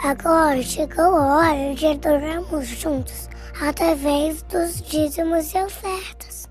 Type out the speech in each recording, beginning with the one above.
Agora chegou a hora de adorarmos juntos, através dos dízimos e ofertas.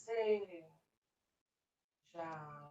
Você já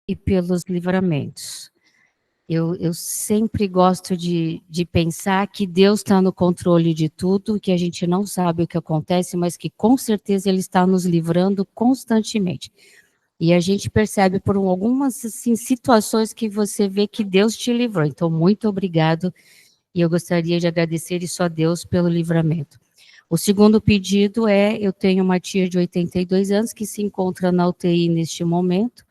e pelos livramentos. Eu sempre gosto de pensar que Deus está no controle de tudo, que a gente não sabe o que acontece, mas que com certeza Ele está nos livrando constantemente. E a gente percebe por algumas assim, situações que você vê que Deus te livrou. Então, muito obrigado. E eu gostaria de agradecer isso a Deus pelo livramento. O segundo pedido é, eu tenho uma tia de 82 anos que se encontra na UTI neste momento.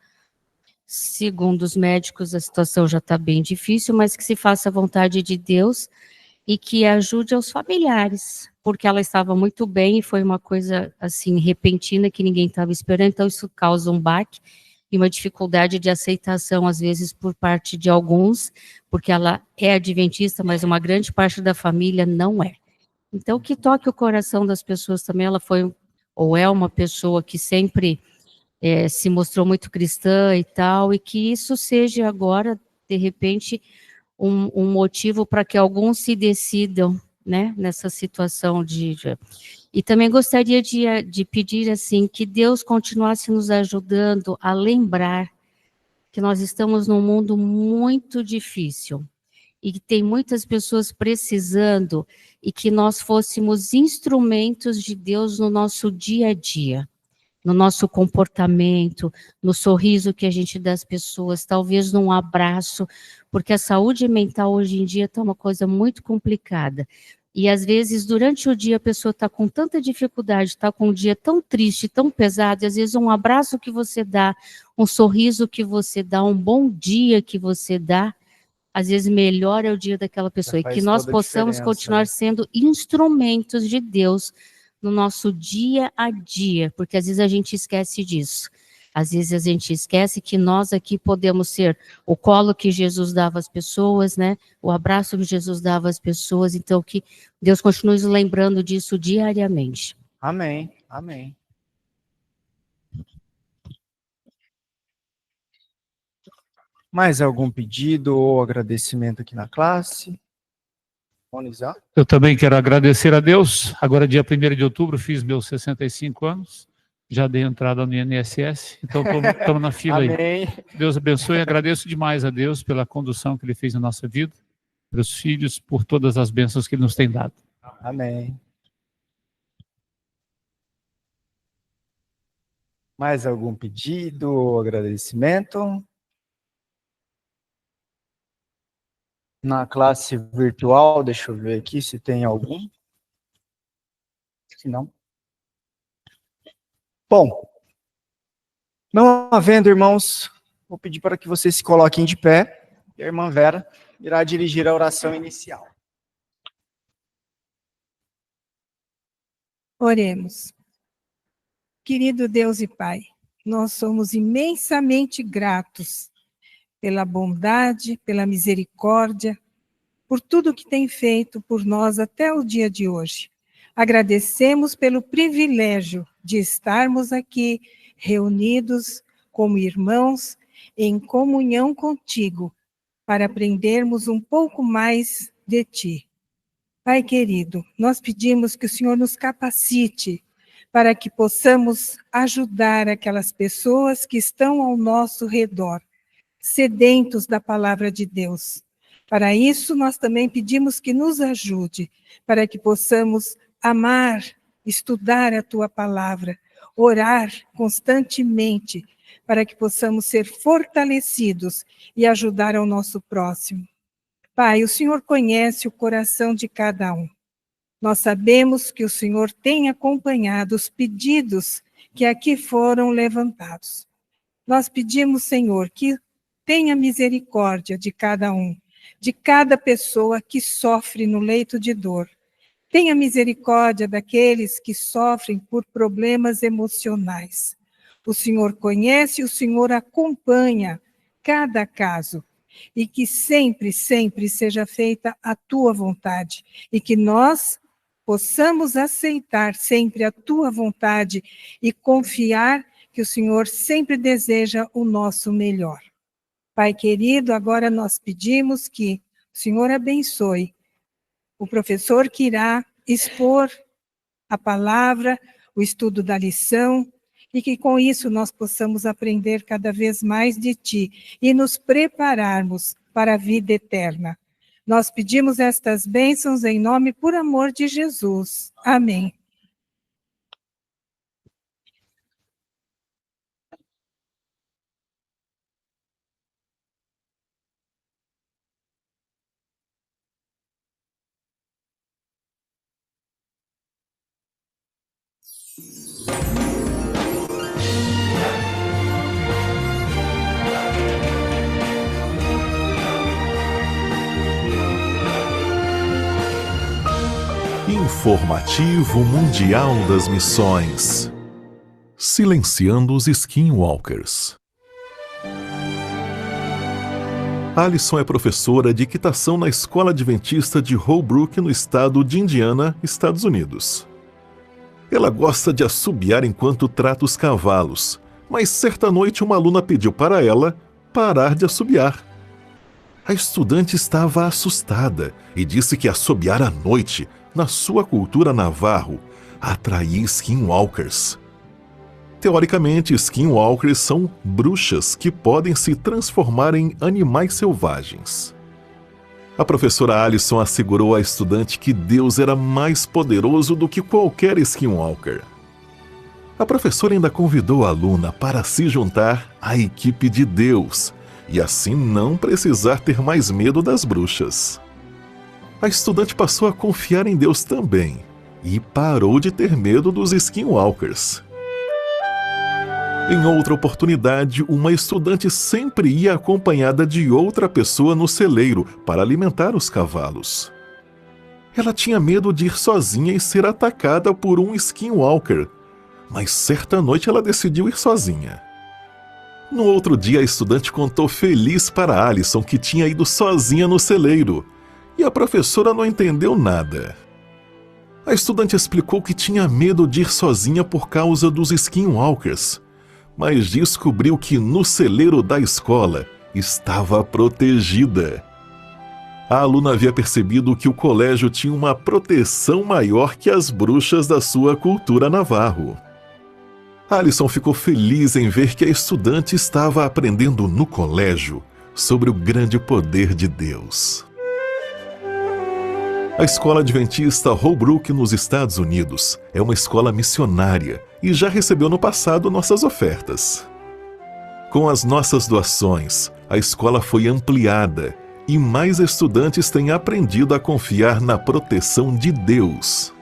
Segundo os médicos, a situação já está bem difícil, mas que se faça a vontade de Deus e que ajude aos familiares, porque ela estava muito bem e foi uma coisa assim repentina que ninguém estava esperando, então isso causa um baque e uma dificuldade de aceitação às vezes por parte de alguns, porque ela é adventista, mas uma grande parte da família não é. Então que toque o coração das pessoas também, ela foi ou é uma pessoa que sempre se mostrou muito cristã e tal, e que isso seja agora, de repente, um motivo para que alguns se decidam, né, nessa situação E também gostaria de pedir, assim, que Deus continuasse nos ajudando a lembrar que nós estamos num mundo muito difícil, e que tem muitas pessoas precisando, e que nós fôssemos instrumentos de Deus no nosso dia a dia, no nosso comportamento, no sorriso que a gente dá às pessoas, talvez num abraço, porque a saúde mental hoje em dia está uma coisa muito complicada. E às vezes, durante o dia, a pessoa está com tanta dificuldade, está com um dia tão triste, tão pesado, e às vezes um abraço que você dá, um sorriso que você dá, um bom dia que você dá, às vezes melhora o dia daquela pessoa. E que nós possamos continuar sendo instrumentos de Deus no nosso dia a dia, porque às vezes a gente esquece disso. Às vezes a gente esquece que nós aqui podemos ser o colo que Jesus dava às pessoas, né? O abraço que Jesus dava às pessoas. Então, que Deus continue nos lembrando disso diariamente. Amém, amém. Mais algum pedido ou agradecimento aqui na classe? Eu também quero agradecer a Deus. Agora, dia 1º de outubro, fiz meus 65 anos. Já dei entrada no INSS, então estamos na fila aí. Amém. Deus abençoe e agradeço demais a Deus pela condução que Ele fez na nossa vida, pelos filhos, por todas as bênçãos que Ele nos tem dado. Amém. Mais algum pedido ou agradecimento? Na classe virtual, deixa eu ver aqui se tem algum. Se não. Bom, não havendo, irmãos, vou pedir para que vocês se coloquem de pé. E a irmã Vera irá dirigir a oração inicial. Oremos. Querido Deus e Pai, nós somos imensamente gratos pela bondade, pela misericórdia, por tudo que tem feito por nós até o dia de hoje. Agradecemos pelo privilégio de estarmos aqui reunidos como irmãos em comunhão contigo, para aprendermos um pouco mais de ti. Pai querido, nós pedimos que o Senhor nos capacite para que possamos ajudar aquelas pessoas que estão ao nosso redor, sedentos da palavra de Deus. Para isso, nós também pedimos que nos ajude, para que possamos amar, estudar a Tua palavra, orar constantemente, para que possamos ser fortalecidos e ajudar ao nosso próximo. Pai, o Senhor conhece o coração de cada um. Nós sabemos que o Senhor tem acompanhado os pedidos que aqui foram levantados. Nós pedimos, Senhor, que tenha misericórdia de cada um, de cada pessoa que sofre no leito de dor. Tenha misericórdia daqueles que sofrem por problemas emocionais. O Senhor conhece, o Senhor acompanha cada caso. E que sempre, sempre seja feita a Tua vontade. E que nós possamos aceitar sempre a Tua vontade e confiar que o Senhor sempre deseja o nosso melhor. Pai querido, agora nós pedimos que o Senhor abençoe o professor que irá expor a palavra, o estudo da lição, e que com isso nós possamos aprender cada vez mais de Ti e nos prepararmos para a vida eterna. Nós pedimos estas bênçãos em nome por amor de Jesus. Amém. Informativo Mundial das Missões. Silenciando os Skinwalkers. Alison é professora de equitação na Escola Adventista de Holbrook, no estado de Indiana, Estados Unidos. Ela gosta de assobiar enquanto trata os cavalos, mas certa noite uma aluna pediu para ela parar de assobiar. A estudante estava assustada e disse que assobiar à noite, na sua cultura navarro, atraía skinwalkers. Teoricamente, skinwalkers são bruxas que podem se transformar em animais selvagens. A professora Alison assegurou à estudante que Deus era mais poderoso do que qualquer skinwalker. A professora ainda convidou a aluna para se juntar à equipe de Deus e assim não precisar ter mais medo das bruxas. A estudante passou a confiar em Deus também e parou de ter medo dos skinwalkers. Em outra oportunidade, uma estudante sempre ia acompanhada de outra pessoa no celeiro para alimentar os cavalos. Ela tinha medo de ir sozinha e ser atacada por um skinwalker, mas certa noite ela decidiu ir sozinha. No outro dia, a estudante contou feliz para Alison que tinha ido sozinha no celeiro, e a professora não entendeu nada. A estudante explicou que tinha medo de ir sozinha por causa dos skinwalkers, mas descobriu que no celeiro da escola estava protegida. A aluna havia percebido que o colégio tinha uma proteção maior que as bruxas da sua cultura navarro. Alison ficou feliz em ver que a estudante estava aprendendo no colégio sobre o grande poder de Deus. A Escola Adventista Holbrook, nos Estados Unidos, é uma escola missionária e já recebeu no passado nossas ofertas. Com as nossas doações, a escola foi ampliada e mais estudantes têm aprendido a confiar na proteção de Deus.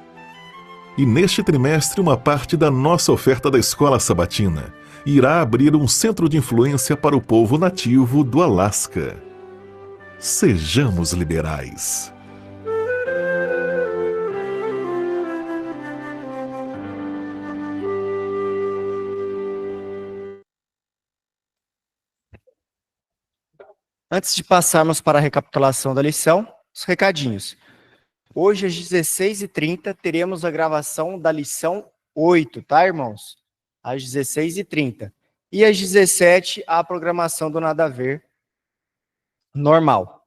E neste trimestre, uma parte da nossa oferta da Escola Sabatina irá abrir um centro de influência para o povo nativo do Alasca. Sejamos liberais. Antes de passarmos para a recapitulação da lição, os recadinhos. Hoje, às 16h30, teremos a gravação da lição 8, tá, irmãos? Às 16h30. E às 17h, a programação do Nada a Ver normal.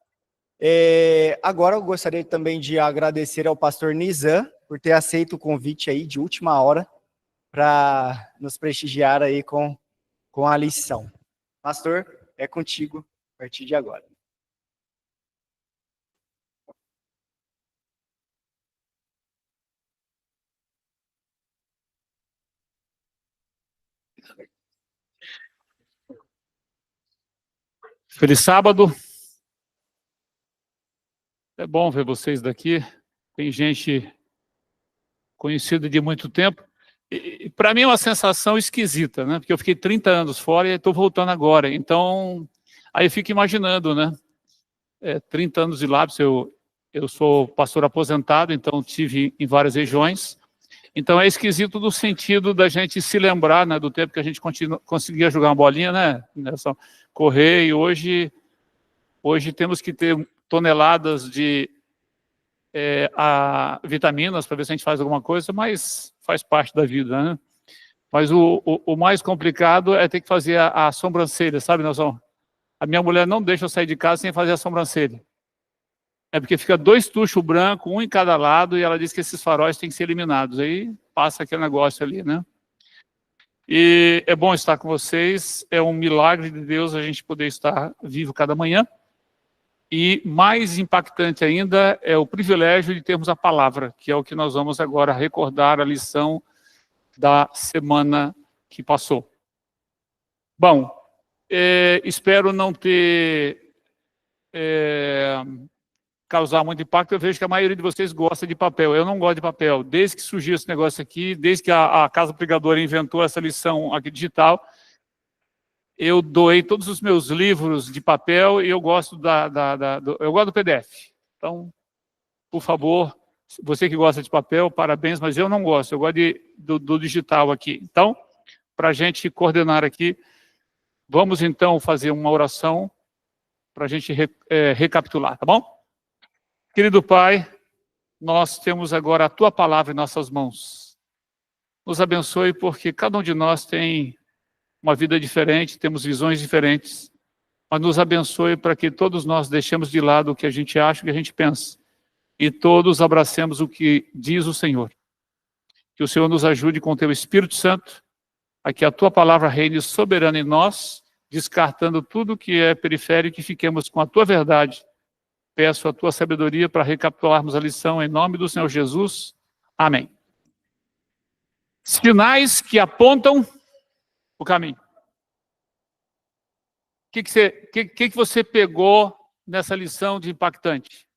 Agora, eu gostaria também de agradecer ao pastor Nizam por ter aceito o convite aí de última hora para nos prestigiar aí com a lição. Pastor, é contigo a partir de agora. Feliz sábado. É bom ver vocês daqui. Tem gente conhecida de muito tempo. E para mim é uma sensação esquisita, né? Porque eu fiquei 30 anos fora e estou voltando agora. Então, aí eu fico imaginando, né? 30 anos de lápis, eu sou pastor aposentado, então tive em várias regiões. Então é esquisito no sentido da gente se lembrar, né, do tempo que a gente conseguia jogar uma bolinha, né? Correr, e hoje temos que ter toneladas de vitaminas para ver se a gente faz alguma coisa, mas faz parte da vida, né? Mas o mais complicado é ter que fazer a sobrancelha, sabe, Nelson? A minha mulher não deixa eu sair de casa sem fazer a sobrancelha. É porque fica 2 tuchos brancos, um em cada lado, e ela diz que esses faróis têm que ser eliminados. Aí passa aquele negócio ali, né? E é bom estar com vocês, é um milagre de Deus a gente poder estar vivo cada manhã. E mais impactante ainda é o privilégio de termos a palavra, que é o que nós vamos agora recordar a lição da semana que passou. Bom, espero não ter causar muito impacto. Eu vejo que a maioria de vocês gosta de papel. Eu não gosto de papel. Desde que surgiu esse negócio aqui, desde que a Casa Pregadora inventou essa lição aqui digital, eu doei todos os meus livros de papel e eu gosto eu gosto do PDF. Então, por favor, você que gosta de papel, parabéns, mas eu não gosto. Eu gosto do digital aqui. Então, para a gente coordenar aqui, vamos então fazer uma oração para a gente recapitular, tá bom? Querido Pai, nós temos agora a Tua palavra em nossas mãos. Nos abençoe porque cada um de nós tem uma vida diferente, temos visões diferentes, mas nos abençoe para que todos nós deixemos de lado o que a gente acha, o que a gente pensa, e todos abracemos o que diz o Senhor. Que o Senhor nos ajude com o Teu Espírito Santo, a que a Tua palavra reine soberana em nós, descartando tudo que é periférico e fiquemos com a Tua verdade. Peço a Tua sabedoria para recapitularmos a lição em nome do Senhor Jesus. Amém. Sinais que apontam o caminho. O que você pegou nessa lição de impactante?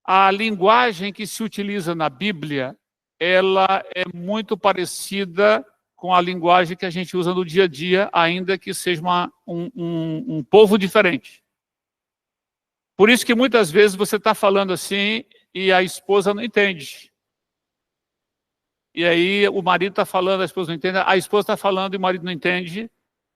A linguagem que se utiliza na Bíblia, ela é muito parecida com a linguagem que a gente usa no dia a dia, ainda que seja um povo diferente. Por isso que muitas vezes você está falando assim e a esposa não entende. E aí o marido está falando, a esposa não entende, a esposa está falando e o marido não entende.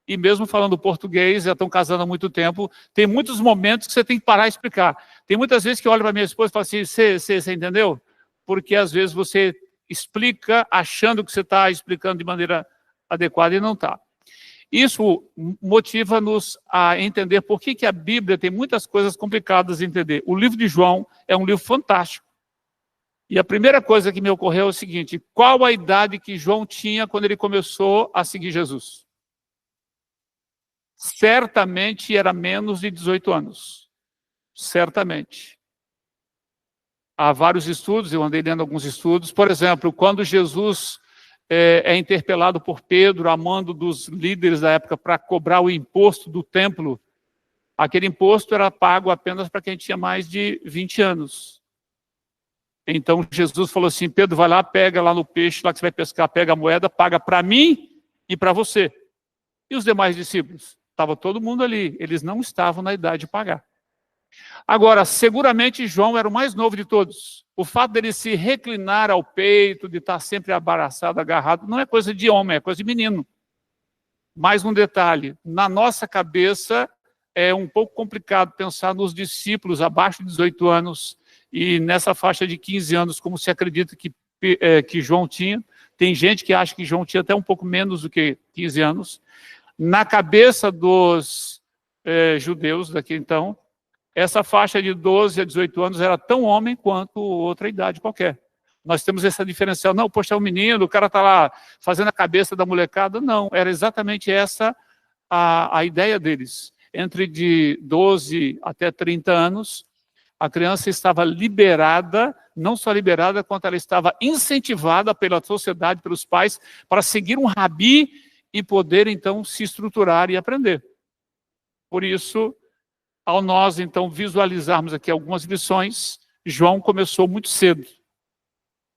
E mesmo falando português, já estão casando há muito tempo, tem muitos momentos que você tem que parar e explicar. Tem muitas vezes que eu olho para minha esposa e falo assim, você entendeu? Porque às vezes você explica achando que você está explicando de maneira adequada e não está. Isso motiva-nos a entender por que a Bíblia tem muitas coisas complicadas de entender. O livro de João é um livro fantástico. E a primeira coisa que me ocorreu é o seguinte, qual a idade que João tinha quando ele começou a seguir Jesus? Certamente era menos de 18 anos. Certamente. Há vários estudos, eu andei lendo alguns estudos. Por exemplo, quando Jesus é interpelado por Pedro, a mando dos líderes da época para cobrar o imposto do templo, aquele imposto era pago apenas para quem tinha mais de 20 anos. Então Jesus falou assim, Pedro, vai lá, pega lá no peixe, lá que você vai pescar, pega a moeda, paga para mim e para você. E os demais discípulos? Estava todo mundo ali, eles não estavam na idade de pagar. Agora, seguramente João era o mais novo de todos. O fato dele se reclinar ao peito, de estar sempre abraçado, agarrado, não é coisa de homem, é coisa de menino. Mais um detalhe, na nossa cabeça é um pouco complicado pensar nos discípulos abaixo de 18 anos e nessa faixa de 15 anos, como se acredita que João tinha. Tem gente que acha que João tinha até um pouco menos do que 15 anos. Na cabeça dos judeus daqui então, essa faixa de 12 a 18 anos era tão homem quanto outra idade qualquer. Nós temos essa diferencial. Não, poxa, é um menino, o cara está lá fazendo a cabeça da molecada. Não, era exatamente essa a ideia deles. Entre de 12 até 30 anos, a criança estava liberada, não só liberada, quanto ela estava incentivada pela sociedade, pelos pais, para seguir um rabi e poder, então, se estruturar e aprender. Por isso, ao nós, então, visualizarmos aqui algumas lições, João começou muito cedo.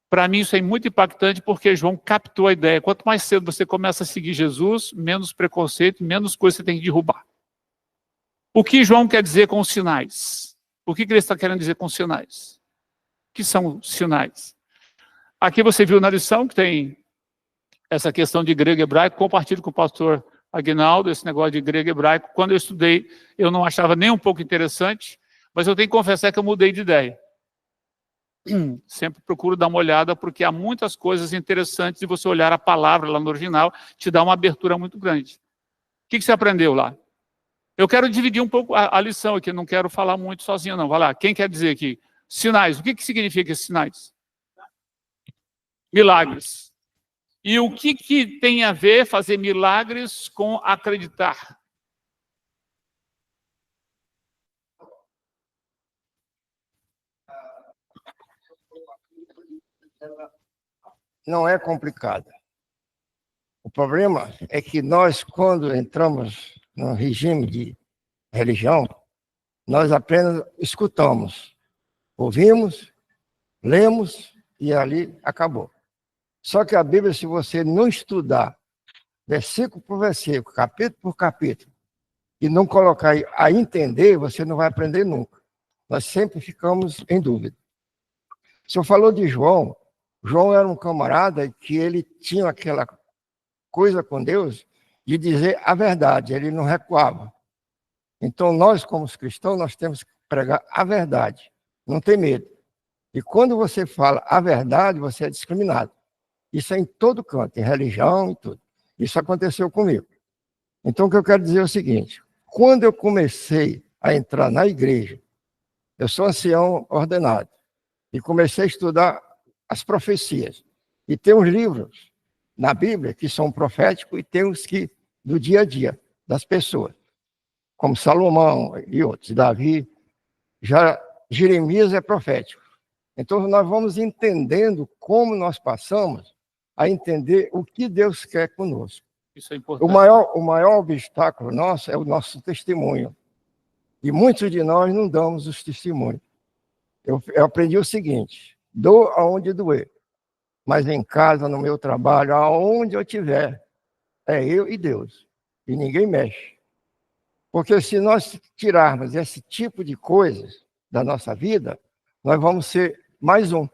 Para mim, isso é muito impactante, porque João captou a ideia. Quanto mais cedo você começa a seguir Jesus, menos preconceito, menos coisa você tem que derrubar. O que João quer dizer com os sinais? O que ele está querendo dizer com sinais? O que são sinais? Aqui você viu na lição que tem essa questão de grego e hebraico, compartilho com o pastor Aguinaldo, esse negócio de grego e hebraico. Quando eu estudei, eu não achava nem um pouco interessante, mas eu tenho que confessar que eu mudei de ideia. Sempre procuro dar uma olhada, porque há muitas coisas interessantes, e você olhar a palavra lá no original, te dá uma abertura muito grande. O que você aprendeu lá? Eu quero dividir um pouco a lição aqui, não quero falar muito sozinho, não. Vai lá, quem quer dizer aqui? Sinais, o que significa esses sinais? Milagres. E o que tem a ver fazer milagres com acreditar? Não é complicada. O problema é que nós, quando entramos no regime de religião, nós apenas escutamos, ouvimos, lemos e ali acabou. Só que a Bíblia, se você não estudar versículo por versículo, capítulo por capítulo, e não colocar a entender, você não vai aprender nunca. Nós sempre ficamos em dúvida. O senhor falou de João. João era um camarada que ele tinha aquela coisa com Deus de dizer a verdade, ele não recuava. Então, nós, como cristãos, nós temos que pregar a verdade, não ter medo. E quando você fala a verdade, você é discriminado. Isso é em todo canto, em religião e tudo. Isso aconteceu comigo. Então, o que eu quero dizer é o seguinte, quando eu comecei a entrar na igreja, eu sou ancião ordenado, e comecei a estudar as profecias. E tem uns livros na Bíblia que são proféticos e tem os que do dia a dia das pessoas, como Salomão e outros, Davi. Já Jeremias é profético. Então nós vamos entendendo como nós passamos a entender o que Deus quer conosco. Isso é importante. O maior obstáculo nosso é o nosso testemunho. E muitos de nós não damos os testemunhos. Eu aprendi o seguinte: dou aonde doer, mas em casa, no meu trabalho, aonde eu estiver, é eu e Deus, e ninguém mexe. Porque se nós tirarmos esse tipo de coisas da nossa vida, nós vamos ser mais um.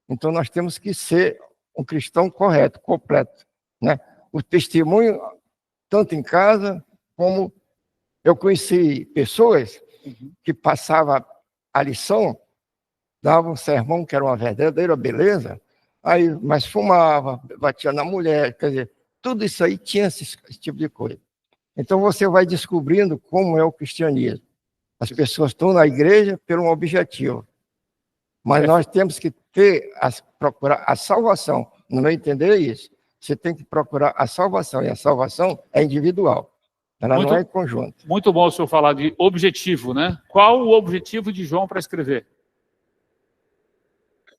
Então nós temos que ser um cristão correto, completo, né? O testemunho, tanto em casa, como eu conheci pessoas que passavam a lição, dava um sermão que era uma verdadeira beleza, aí, mas fumava, batia na mulher, quer dizer, tudo isso aí tinha esse tipo de coisa. Então você vai descobrindo como é o cristianismo. As pessoas estão na igreja por um objetivo, mas nós temos que procurar a salvação. No meu entender é isso. Você tem que procurar a salvação, e a salvação é individual. Ela não é em conjunto. Muito bom o senhor falar de objetivo, né? Qual o objetivo de João para escrever?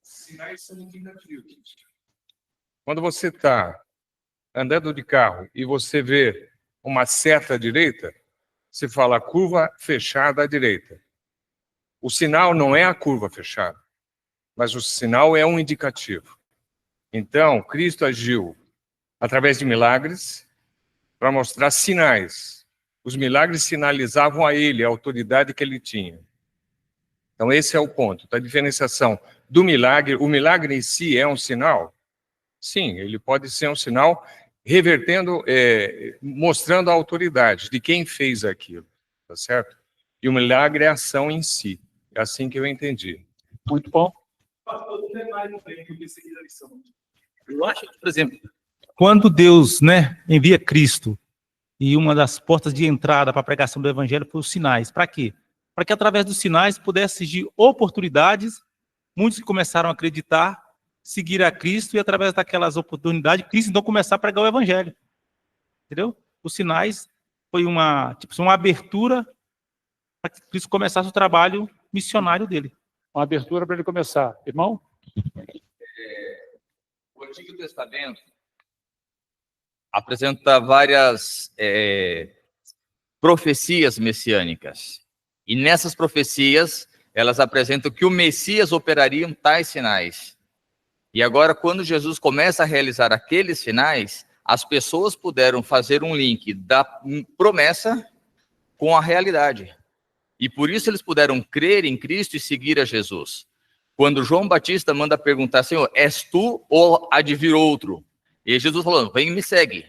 Sinais são indicativos. Quando você está andando de carro e você vê uma seta à direita, você fala curva fechada à direita. O sinal não é a curva fechada, mas o sinal é um indicativo. Então, Cristo agiu através de milagres para mostrar sinais. Os milagres sinalizavam a ele a autoridade que ele tinha. Então, esse é o ponto da diferenciação do milagre. O milagre em si é um sinal? Sim, ele pode ser um sinal revertendo, mostrando a autoridade de quem fez aquilo, tá certo? E o milagre é a ação em si. É assim que eu entendi. Muito bom. Eu acho que, por exemplo, quando Deus, envia Cristo, e uma das portas de entrada para a pregação do evangelho foi os sinais. Para quê? Para que através dos sinais pudesse surgir oportunidades, muitos que começaram a acreditar, seguir a Cristo, e através daquelas oportunidades, Cristo então começar a pregar o evangelho. Entendeu? Os sinais foi uma abertura para que Cristo começasse o trabalho missionário dele. Uma abertura para ele começar. Irmão? O Antigo Testamento apresenta várias profecias messiânicas. E nessas profecias, elas apresentam que o Messias operaria tais sinais. E agora, quando Jesus começa a realizar aqueles sinais, as pessoas puderam fazer um link da promessa com a realidade. E por isso eles puderam crer em Cristo e seguir a Jesus. Quando João Batista manda perguntar, Senhor, és tu ou há de vir outro? E Jesus falando, vem e me segue.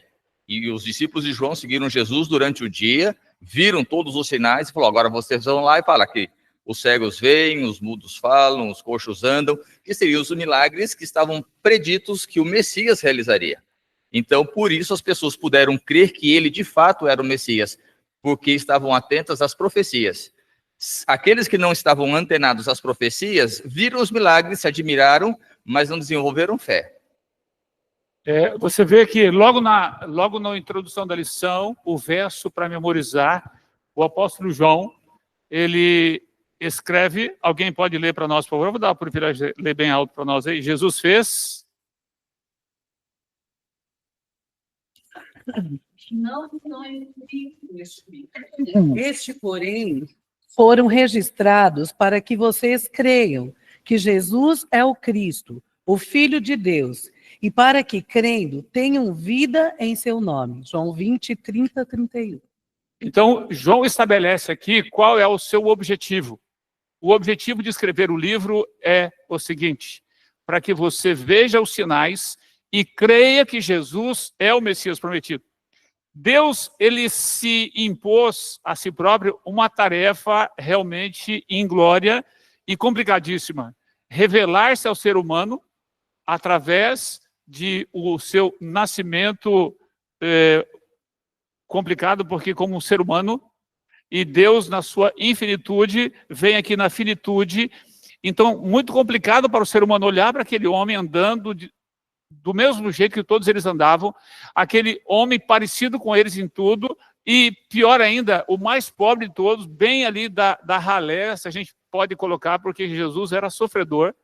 E os discípulos de João seguiram Jesus durante o dia, viram todos os sinais e falou, agora vocês vão lá e falam que os cegos veem, os mudos falam, os coxos andam, que seriam os milagres que estavam preditos que o Messias realizaria. Então, por isso as pessoas puderam crer que ele de fato era o Messias, porque estavam atentas às profecias. Aqueles que não estavam antenados às profecias, viram os milagres, se admiraram, mas não desenvolveram fé. Você vê que logo na introdução da lição, o verso para memorizar, o apóstolo João, ele escreve, alguém pode ler para nós, por favor? Eu vou dar o privilégio de ler bem alto para nós aí. Jesus fez... Não este, porém, foram registrados para que vocês creiam que Jesus é o Cristo, o Filho de Deus, e para que, crendo, tenham vida em seu nome. João 20, 30, 31. Então, João estabelece aqui qual é o seu objetivo. O objetivo de escrever o livro é o seguinte: para que você veja os sinais e creia que Jesus é o Messias prometido. Deus, ele se impôs a si próprio uma tarefa realmente inglória e complicadíssima: revelar-se ao ser humano através de o seu nascimento complicado, porque como um ser humano, e Deus na sua infinitude vem aqui na finitude. Então, muito complicado para o ser humano olhar para aquele homem andando do mesmo jeito que todos eles andavam, aquele homem parecido com eles em tudo, e pior ainda, o mais pobre de todos, bem ali da ralé, se a gente pode colocar, porque Jesus era sofredor.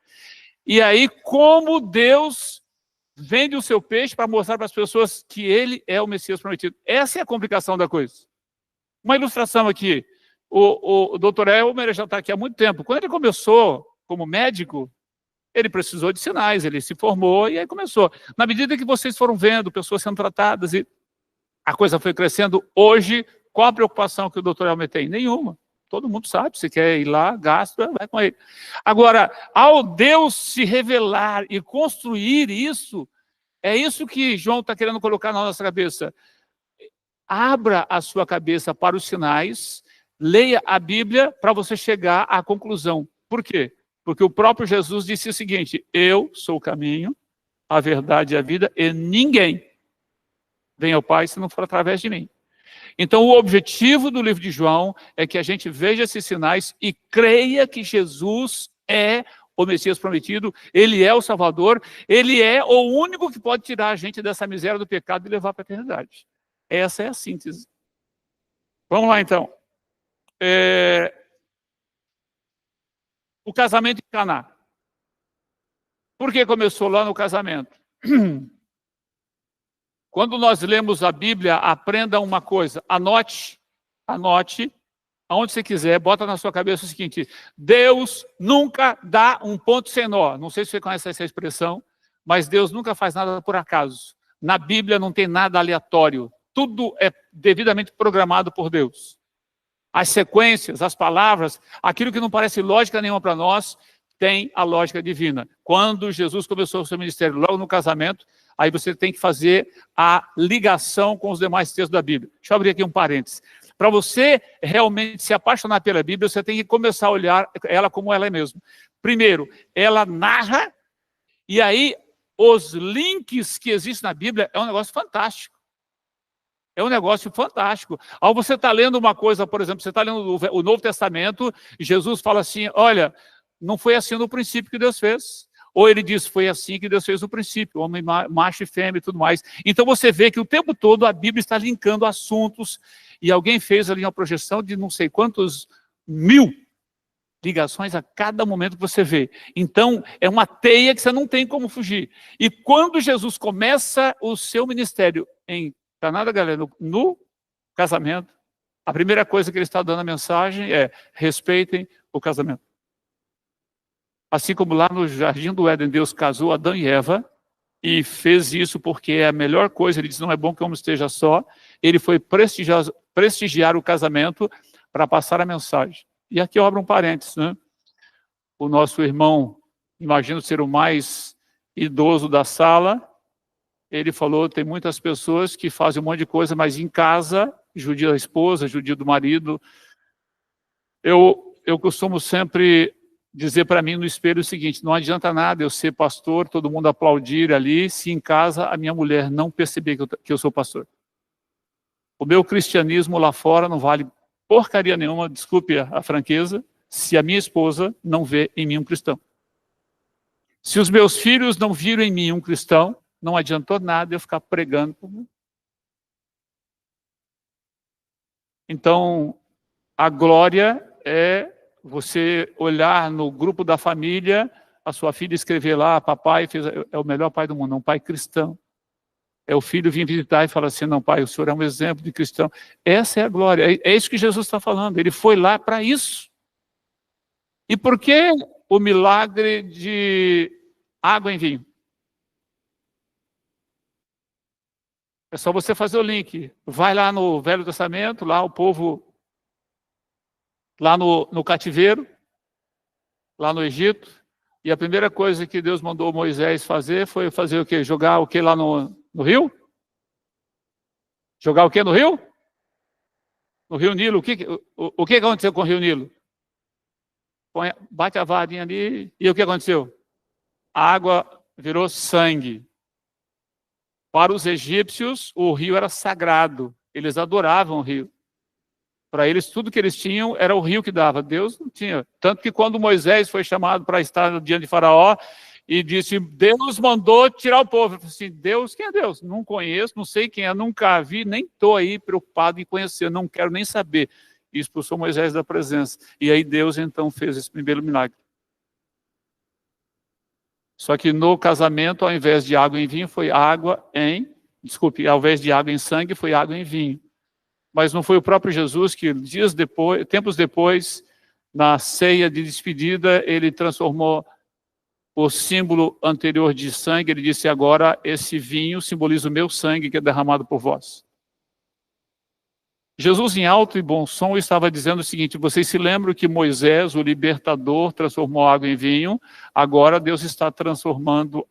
E aí, como Deus vende o seu peixe para mostrar para as pessoas que ele é o Messias prometido. Essa é a complicação da coisa. Uma ilustração aqui. O doutor Elmer já está aqui há muito tempo. Quando ele começou como médico, ele precisou de sinais, ele se formou e aí começou. Na medida que vocês foram vendo pessoas sendo tratadas e a coisa foi crescendo, hoje, qual a preocupação que o doutor Elmer tem? Nenhuma. Todo mundo sabe, se quer ir lá, gasta, vai com ele. Agora, ao Deus se revelar e construir isso, é isso que João está querendo colocar na nossa cabeça. Abra a sua cabeça para os sinais, leia a Bíblia para você chegar à conclusão. Por quê? Porque o próprio Jesus disse o seguinte: eu sou o caminho, a verdade e a vida, e ninguém vem ao Pai se não for através de mim. Então, o objetivo do livro de João é que a gente veja esses sinais e creia que Jesus é o Messias prometido, ele é o Salvador, ele é o único que pode tirar a gente dessa miséria do pecado e levar para a eternidade. Essa é a síntese. Vamos lá, então. O casamento em Caná. Por que começou lá no casamento? Quando nós lemos a Bíblia, aprenda uma coisa, anote, aonde você quiser, bota na sua cabeça o seguinte: Deus nunca dá um ponto sem nó. Não sei se você conhece essa expressão, mas Deus nunca faz nada por acaso. Na Bíblia não tem nada aleatório, tudo é devidamente programado por Deus. As sequências, as palavras, aquilo que não parece lógica nenhuma para nós, tem a lógica divina. Quando Jesus começou o seu ministério, logo no casamento, aí você tem que fazer a ligação com os demais textos da Bíblia. Deixa eu abrir aqui um parênteses. Para você realmente se apaixonar pela Bíblia, você tem que começar a olhar ela como ela é mesmo. Primeiro, ela narra, e aí os links que existem na Bíblia é um negócio fantástico. É um negócio fantástico. Ao você estar lendo uma coisa, por exemplo, você está lendo o Novo Testamento, e Jesus fala assim: olha, não foi assim no princípio que Deus fez. Ou ele diz, foi assim que Deus fez no princípio, homem, macho e fêmea e tudo mais. Então você vê que o tempo todo a Bíblia está linkando assuntos, e alguém fez ali uma projeção de não sei quantos mil ligações a cada momento que você vê. Então é uma teia que você não tem como fugir. E quando Jesus começa o seu ministério em Caná da Galileia, no casamento, a primeira coisa que ele está dando a mensagem é: respeitem o casamento. Assim como lá no Jardim do Éden, Deus casou Adão e Eva, e fez isso porque é a melhor coisa. Ele diz, não é bom que o homem esteja só. Ele foi prestigiar o casamento para passar a mensagem. E aqui eu abro um parênteses, né? O nosso irmão, imagino ser o mais idoso da sala, ele falou, tem muitas pessoas que fazem um monte de coisa, mas em casa, judia da esposa, judia do marido. Eu costumo sempre dizer para mim no espelho o seguinte: não adianta nada eu ser pastor, todo mundo aplaudir ali, se em casa a minha mulher não perceber que eu sou pastor. O meu cristianismo lá fora não vale porcaria nenhuma, desculpe a franqueza, se a minha esposa não vê em mim um cristão. Se os meus filhos não viram em mim um cristão, Não adiantou nada eu ficar pregando. Então, a glória é você olhar no grupo da família, a sua filha escrever lá, papai é o melhor pai do mundo, um pai cristão. É o filho vir visitar e falar assim, não, pai, o senhor é um exemplo de cristão. Essa é a glória, é isso que Jesus está falando, ele foi lá para isso. E por que o milagre de água em vinho? É só você fazer o link. Vai lá no Velho Testamento, lá o povo, lá no cativeiro, lá no Egito, e a primeira coisa que Deus mandou Moisés fazer foi fazer o quê? Jogar o quê lá no rio? Jogar o quê no rio? No Rio Nilo. O que aconteceu com o Rio Nilo? Bate a varinha ali, e o que aconteceu? A água virou sangue. Para os egípcios, o rio era sagrado. Eles adoravam o rio. Para eles, tudo que eles tinham era o rio que dava. Deus não tinha. Tanto que quando Moisés foi chamado para estar diante de Faraó, e disse, Deus mandou tirar o povo. Eu falei assim, Deus, quem é Deus? Não conheço, não sei quem é, nunca vi, nem estou aí preocupado em conhecer, não quero nem saber. E expulsou Moisés da presença. E aí Deus, então, fez esse primeiro milagre. Só que no casamento, ao invés de água em vinho, foi água em... Desculpe, ao invés de água em sangue, foi água em vinho. Mas não foi o próprio Jesus que, tempos depois, na ceia de despedida, ele transformou o símbolo anterior de sangue, ele disse, agora esse vinho simboliza o meu sangue que é derramado por vós. Jesus, em alto e bom som, estava dizendo o seguinte, vocês se lembram que Moisés, o libertador, transformou água em vinho, agora Deus está transformando,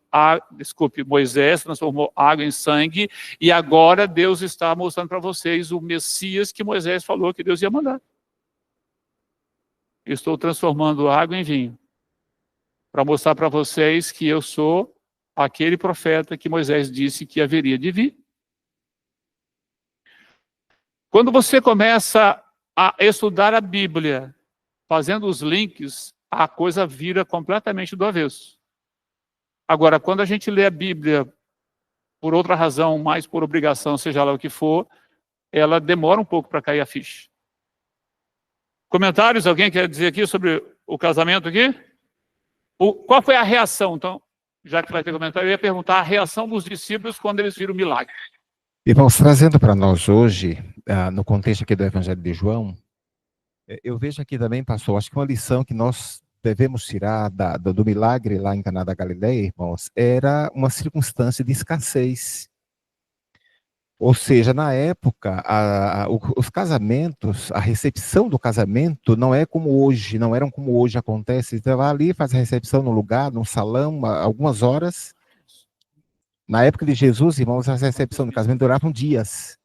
Moisés transformou água em sangue, e agora Deus está mostrando para vocês o Messias que Moisés falou que Deus ia mandar. Eu estou transformando água em vinho, para mostrar para vocês que eu sou aquele profeta que Moisés disse que haveria de vir. Quando você começa a estudar a Bíblia, fazendo os links, a coisa vira completamente do avesso. Agora, quando a gente lê a Bíblia por outra razão, mais por obrigação, seja lá o que for, ela demora um pouco para cair a ficha. Comentários? Alguém quer dizer aqui sobre o casamento aqui? Qual foi a reação? Então, já que vai ter comentário, eu ia perguntar a reação dos discípulos quando eles viram o milagre. Irmãos, trazendo para nós hoje, no contexto aqui do Evangelho de João, eu vejo aqui também, pastor, acho que uma lição que nós devemos tirar do milagre lá em Caná da Galileia, irmãos, era uma circunstância de escassez. Ou seja, na época, os casamentos, a recepção do casamento não é como hoje, não eram como hoje acontece. Você vai ali, faz a recepção no lugar, num salão, algumas horas. Na época de Jesus, irmãos, a recepção do casamento duravam dias.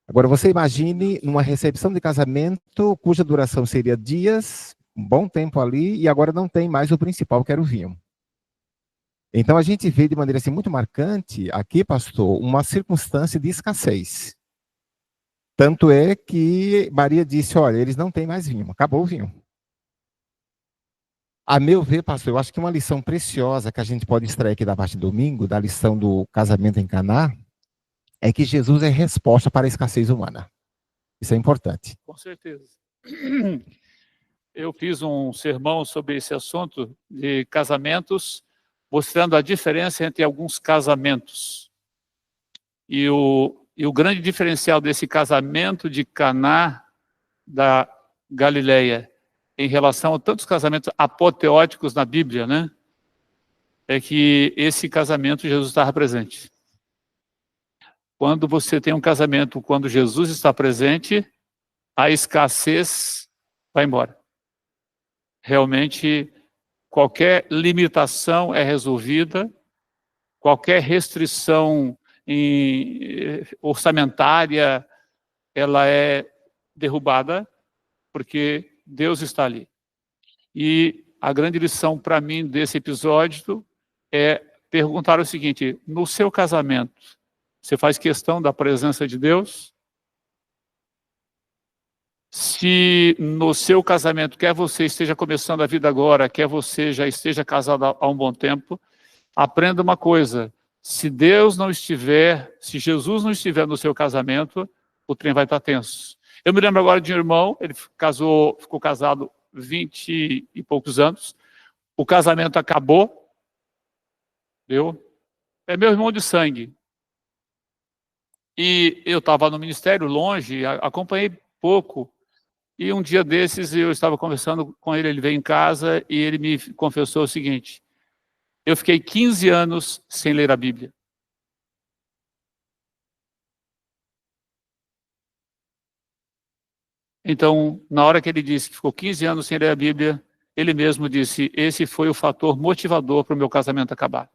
Agora, você imagine numa recepção de casamento cuja duração seria dias, um bom tempo ali, e agora não tem mais o principal, que era o vinho. Então, a gente vê de maneira assim, muito marcante, aqui, pastor, uma circunstância de escassez. Tanto é que Maria disse, olha, eles não têm mais vinho, acabou o vinho. A meu ver, pastor, eu acho que uma lição preciosa que a gente pode extrair aqui da parte de domingo, da lição do casamento em Caná, é que Jesus é resposta para a escassez humana. Isso é importante. Com certeza. Eu fiz um sermão sobre esse assunto de casamentos, mostrando a diferença entre alguns casamentos. E o grande diferencial desse casamento de Caná da Galileia em relação a tantos casamentos apoteóticos na Bíblia, né? É que esse casamento Jesus estava presente. Quando você tem um casamento, quando Jesus está presente, a escassez vai embora. Realmente, qualquer limitação é resolvida, qualquer restrição orçamentária, ela é derrubada, porque Deus está ali. E a grande lição para mim desse episódio é perguntar o seguinte, no seu casamento, você faz questão da presença de Deus? Se no seu casamento, quer você esteja começando a vida agora, quer você já esteja casado há um bom tempo, aprenda uma coisa, Se Deus não estiver, se Jesus não estiver no seu casamento, o trem vai estar tenso. Eu me lembro agora de um irmão, ele ficou casado 20 e poucos anos, o casamento acabou, viu? É meu irmão de sangue. E eu estava no ministério, longe, acompanhei pouco. E um dia desses eu estava conversando com ele, ele veio em casa e ele me confessou o seguinte: eu fiquei 15 anos sem ler a Bíblia. Então, na hora que ele disse que ficou 15 anos sem ler a Bíblia, ele mesmo disse: esse foi o fator motivador para o meu casamento acabar.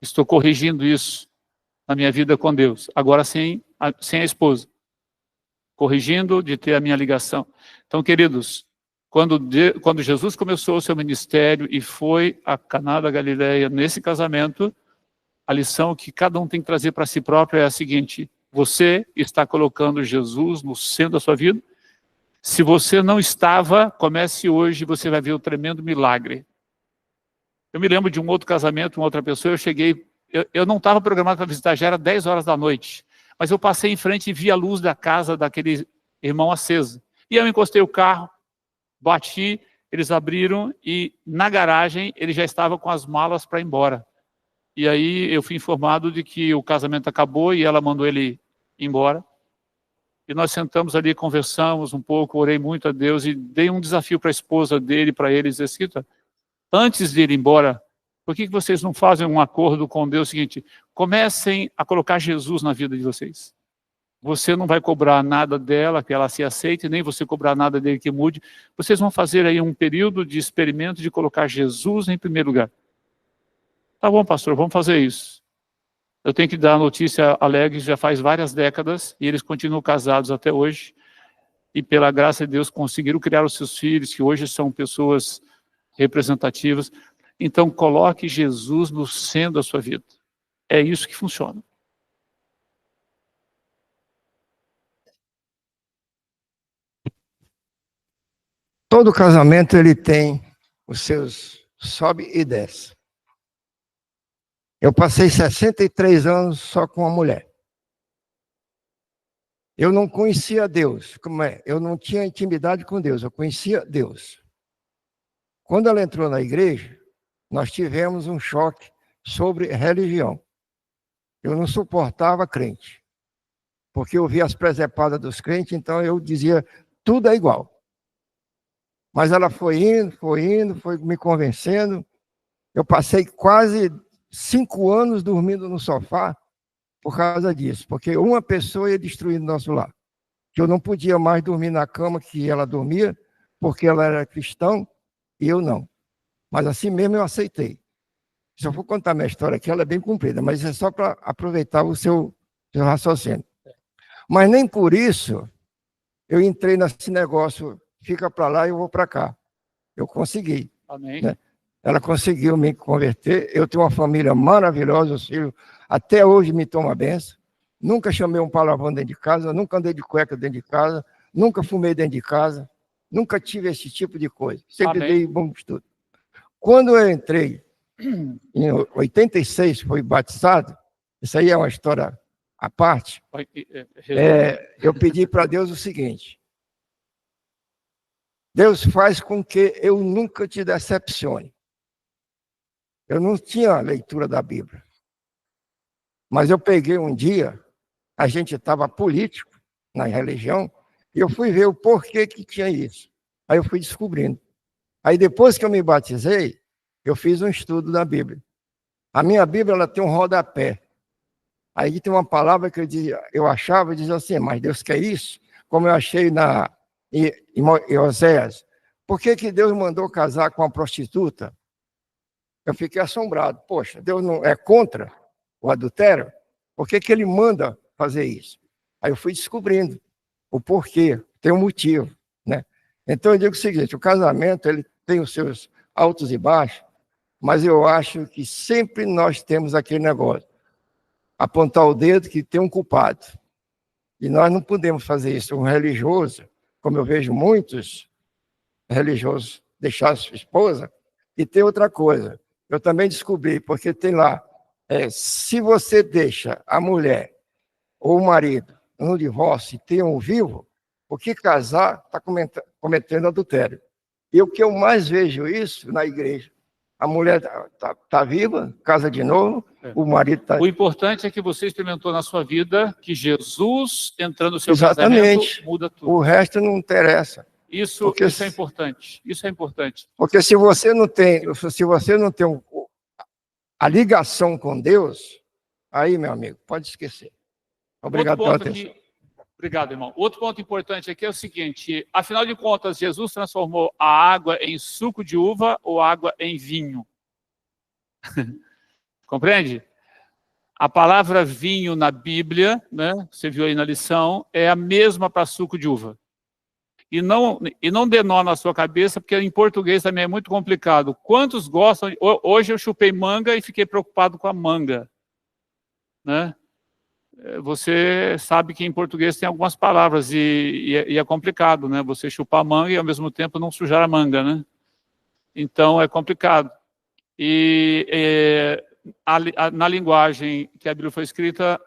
Estou corrigindo isso na minha vida com Deus, agora sem a esposa. Corrigindo de ter a minha ligação. Então, queridos, quando Jesus começou o seu ministério e foi a Caná da Galileia nesse casamento, a lição que cada um tem que trazer para si próprio é a seguinte: você está colocando Jesus no centro da sua vida? Se você não estava, comece hoje, você vai ver o tremendo milagre. Eu me lembro de um outro casamento, uma outra pessoa, eu cheguei, eu não estava programado para visitar, já era 10 horas da noite, mas eu passei em frente e vi a luz da casa daquele irmão acesa. E eu encostei o carro, bati, eles abriram e na garagem ele já estava com as malas para ir embora. E aí eu fui informado de que o casamento acabou e ela mandou ele ir embora. E nós sentamos ali, conversamos um pouco, orei muito a Deus e dei um desafio para a esposa dele, para eles, escrita: antes de ir embora, por que vocês não fazem um acordo com Deus? Seguinte, comecem a colocar Jesus na vida de vocês. Você não vai cobrar nada dela, que ela se aceite, nem você cobrar nada dele que mude. Vocês vão fazer aí um período de experimento de colocar Jesus em primeiro lugar. Tá bom, pastor, vamos fazer isso. Eu tenho que dar a notícia alegre, já faz várias décadas, e eles continuam casados até hoje, e pela graça de Deus conseguiram criar os seus filhos, que hoje são pessoas representativas. Então, coloque Jesus no centro da sua vida. É isso que funciona. Todo casamento ele tem os seus sobe e desce. Eu passei 63 anos só com uma mulher. Eu não conhecia Deus. Como é? Eu não tinha intimidade com Deus, eu conhecia Deus. Quando ela entrou na igreja, nós tivemos um choque sobre religião. Eu não suportava crente, porque eu via as presepadas dos crentes, então eu dizia, tudo é igual. Mas ela foi indo, foi me convencendo. Eu passei quase 5 anos dormindo no sofá por causa disso, porque uma pessoa ia destruir o nosso lar. Que eu não podia mais dormir na cama que ela dormia, porque ela era cristã e eu não. Mas assim mesmo eu aceitei. Se eu for contar minha história aqui, ela é bem comprida, mas é só para aproveitar o seu raciocínio. Mas nem por isso eu entrei nesse negócio, fica para lá e eu vou para cá. Eu consegui. Amém. Né? Ela conseguiu me converter. Eu tenho uma família maravilhosa, os filhos até hoje me tomam a benção. Nunca chamei um palavrão dentro de casa, nunca andei de cueca dentro de casa, nunca fumei dentro de casa, nunca tive esse tipo de coisa. Sempre Amém. dei bom estudo. Quando eu entrei, em 86, fui batizado, isso aí é uma história à parte, eu pedi para Deus o seguinte: Deus faz com que eu nunca te decepcione. Eu não tinha leitura da Bíblia. Mas eu peguei um dia, a gente estava político na religião, e eu fui ver o porquê que tinha isso. Aí eu fui descobrindo. Aí depois que eu me batizei, eu fiz um estudo da Bíblia. A minha Bíblia ela tem um rodapé. Aí tem uma palavra que eu achava e dizia assim, mas Deus quer isso? Como eu achei em Oséias. Por que Deus mandou casar com uma prostituta? Eu fiquei assombrado. Poxa, Deus não é contra o adultério? Por que ele manda fazer isso? Aí eu fui descobrindo o porquê, tem um motivo, né? Então eu digo o seguinte, o casamento ele tem os seus altos e baixos, mas eu acho que sempre nós temos aquele negócio, apontar o dedo que tem um culpado. E nós não podemos fazer isso. Um religioso, como eu vejo muitos religiosos deixar a sua esposa, e tem outra coisa. Eu também descobri, porque tem lá Se você deixa a mulher ou o marido no divórcio e tem um vivo, o que casar está cometendo adultério. E o que eu mais vejo isso na igreja, a mulher tá viva, casa de novo, o marido está... O importante é que você experimentou na sua vida que Jesus entrando no seu Exatamente. casamento muda tudo. O resto não interessa. Isso é importante. Isso é importante. Porque se você não tem a ligação com Deus, aí, meu amigo, pode esquecer. Obrigado pela atenção. Obrigado, irmão. Outro ponto importante aqui é o seguinte: afinal de contas, Jesus transformou a água em suco de uva ou água em vinho? Compreende? A palavra vinho na Bíblia, né, você viu aí na lição, é a mesma para suco de uva. E não dê nó na sua cabeça, porque em português também é muito complicado. Quantos gostam? Hoje eu chupei manga e fiquei preocupado com a manga, né? Você sabe que em português tem algumas palavras e é complicado, né? Você chupar manga e ao mesmo tempo não sujar a manga, né? Então é complicado. E na linguagem que a Bíblia foi escrita,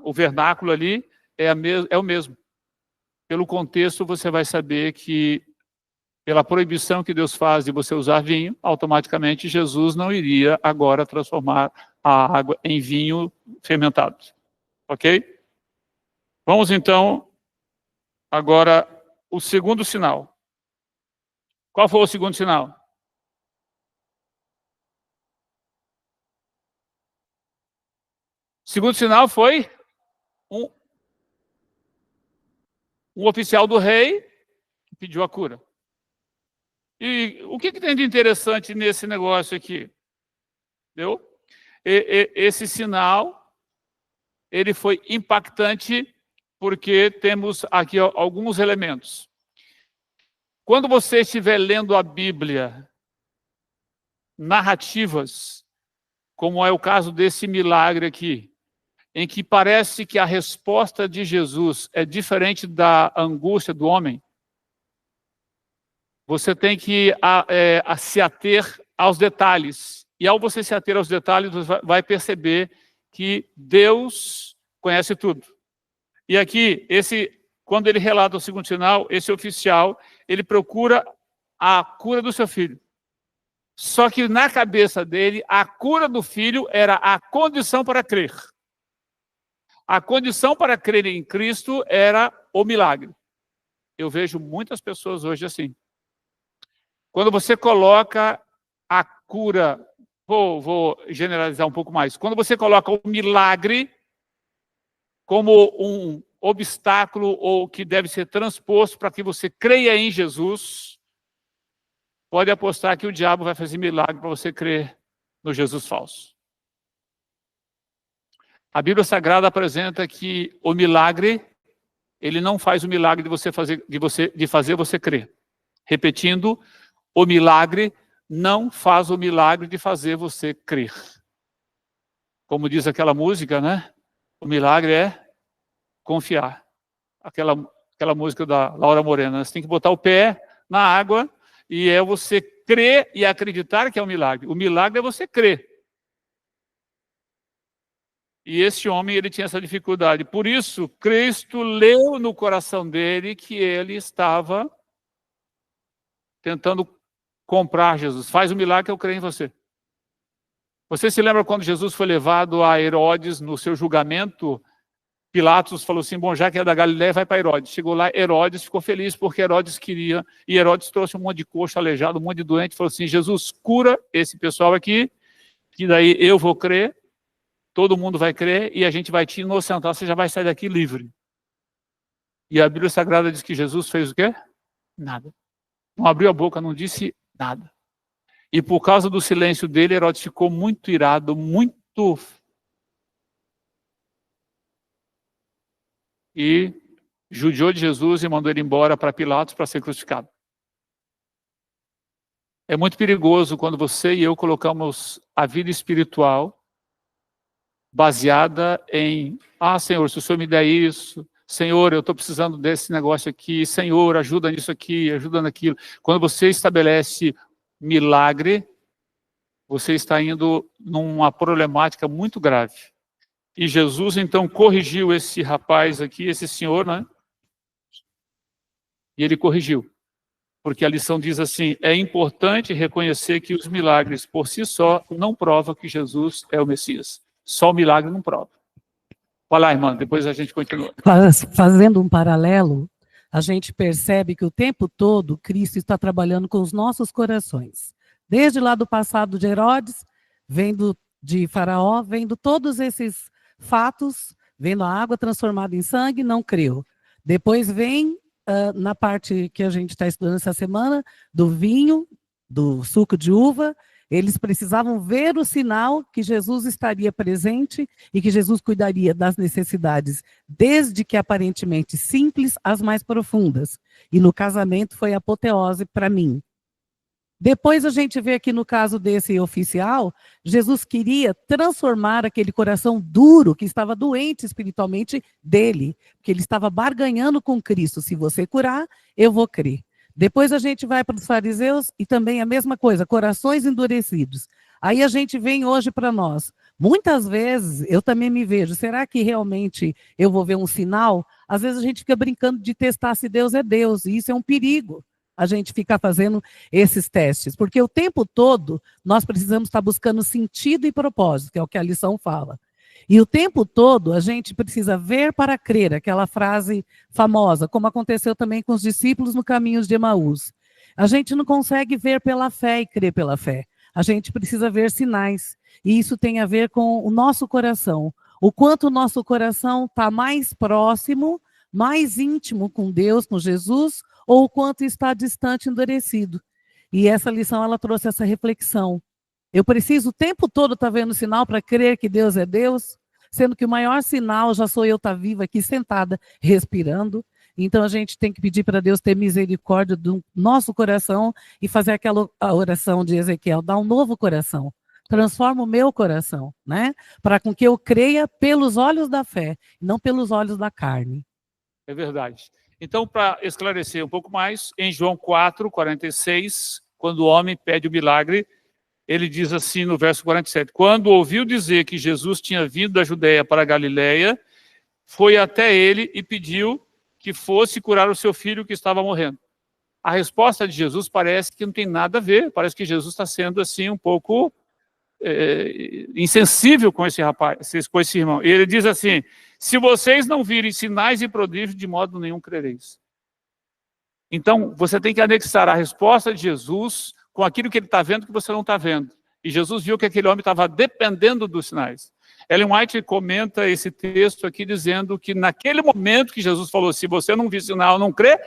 o vernáculo ali é o mesmo. Pelo contexto, você vai saber que, pela proibição que Deus faz de você usar vinho, automaticamente Jesus não iria agora transformar a água em vinho fermentado. Ok? Vamos então, agora, o segundo sinal. Qual foi o segundo sinal? O segundo sinal foi um oficial do rei que pediu a cura. E o que tem de interessante nesse negócio aqui? Entendeu? Esse sinal, ele foi impactante porque temos aqui alguns elementos. Quando você estiver lendo a Bíblia, narrativas, como é o caso desse milagre aqui, em que parece que a resposta de Jesus é diferente da angústia do homem, você tem que se ater aos detalhes. E ao você se ater aos detalhes, você vai perceber que Deus conhece tudo. E aqui, quando ele relata o segundo sinal, esse oficial, ele procura a cura do seu filho. Só que na cabeça dele, a cura do filho era a condição para crer. A condição para crer em Cristo era o milagre. Eu vejo muitas pessoas hoje assim. Quando você coloca a cura, vou generalizar um pouco mais. Quando você coloca o milagre como um obstáculo ou que deve ser transposto para que você creia em Jesus, pode apostar que o diabo vai fazer milagre para você crer no Jesus falso. A Bíblia Sagrada apresenta que o milagre, ele não faz o milagre de fazer você crer. Repetindo, o milagre não faz o milagre de fazer você crer. Como diz aquela música, né? O milagre é confiar. Aquela música da Laura Morena. Você tem que botar o pé na água e é você crer e acreditar que é um milagre. O milagre é você crer. E esse homem, ele tinha essa dificuldade. Por isso, Cristo leu no coração dele que ele estava tentando comprar Jesus. Faz o milagre que eu creio em você. Você se lembra quando Jesus foi levado a Herodes no seu julgamento? Pilatos falou assim, bom, já que é da Galileia, vai para Herodes. Chegou lá, Herodes ficou feliz porque Herodes queria. E Herodes trouxe um monte de coxo aleijado, um monte de doente. Falou assim, Jesus, cura esse pessoal aqui, que daí eu vou crer. Todo mundo vai crer e a gente vai te inocentar, você já vai sair daqui livre. E a Bíblia Sagrada diz que Jesus fez o quê? Nada. Não abriu a boca, não disse nada. E por causa do silêncio dele, Herodes ficou muito irado, muito... E judiou de Jesus e mandou ele embora para Pilatos para ser crucificado. É muito perigoso quando você e eu colocamos a vida espiritual baseada em, Senhor, se o Senhor me der isso, Senhor, eu estou precisando desse negócio aqui, Senhor, ajuda nisso aqui, ajuda naquilo. Quando você estabelece milagre você está indo numa problemática muito grave. E Jesus, então, corrigiu esse rapaz aqui, esse senhor, né? E ele corrigiu. Porque a lição diz assim, é importante reconhecer que os milagres por si só não provam que Jesus é o Messias. Só o milagre não prova. Vai lá, irmã, depois a gente continua. Fazendo um paralelo, a gente percebe que o tempo todo Cristo está trabalhando com os nossos corações. Desde lá do passado de Herodes, vendo de Faraó, vendo todos esses fatos, vendo a água transformada em sangue, não creu. Depois vem, na parte que a gente está estudando essa semana, do vinho, do suco de uva, eles precisavam ver o sinal que Jesus estaria presente e que Jesus cuidaria das necessidades, desde que aparentemente simples às mais profundas. E no casamento foi a apoteose para mim. Depois a gente vê aqui no caso desse oficial, Jesus queria transformar aquele coração duro, que estava doente espiritualmente dele, porque ele estava barganhando com Cristo. Se você curar, eu vou crer. Depois a gente vai para os fariseus e também a mesma coisa, corações endurecidos. Aí a gente vem hoje para nós. Muitas vezes eu também me vejo, será que realmente eu vou ver um sinal? Às vezes a gente fica brincando de testar se Deus é Deus, e isso é um perigo. A gente ficar fazendo esses testes, porque o tempo todo nós precisamos estar buscando sentido e propósito, que é o que a lição fala. E o tempo todo a gente precisa ver para crer, aquela frase famosa, como aconteceu também com os discípulos no caminho de Emaús. A gente não consegue ver pela fé e crer pela fé. A gente precisa ver sinais. E isso tem a ver com o nosso coração. O quanto o nosso coração está mais próximo, mais íntimo com Deus, com Jesus, ou o quanto está distante, endurecido. E essa lição, ela trouxe essa reflexão. Eu preciso o tempo todo estar vendo sinal para crer que Deus é Deus, sendo que o maior sinal já sou eu estar viva aqui, sentada, respirando. Então a gente tem que pedir para Deus ter misericórdia do nosso coração e fazer aquela oração de Ezequiel, dar um novo coração. Transforma o meu coração, né? Para com que eu creia pelos olhos da fé, não pelos olhos da carne. É verdade. Então, para esclarecer um pouco mais, em João 4, 46, quando o homem pede o milagre, ele diz assim no verso 47, quando ouviu dizer que Jesus tinha vindo da Judeia para a Galileia, foi até ele e pediu que fosse curar o seu filho que estava morrendo. A resposta de Jesus parece que não tem nada a ver, parece que Jesus está sendo assim um pouco insensível com esse rapaz, com esse irmão. E ele diz assim, se vocês não virem sinais e prodígios, de modo nenhum crereis. Então, você tem que anexar a resposta de Jesus com aquilo que ele está vendo que você não está vendo. E Jesus viu que aquele homem estava dependendo dos sinais. Ellen White comenta esse texto aqui dizendo que naquele momento que Jesus falou, se você não vir sinal, não crê,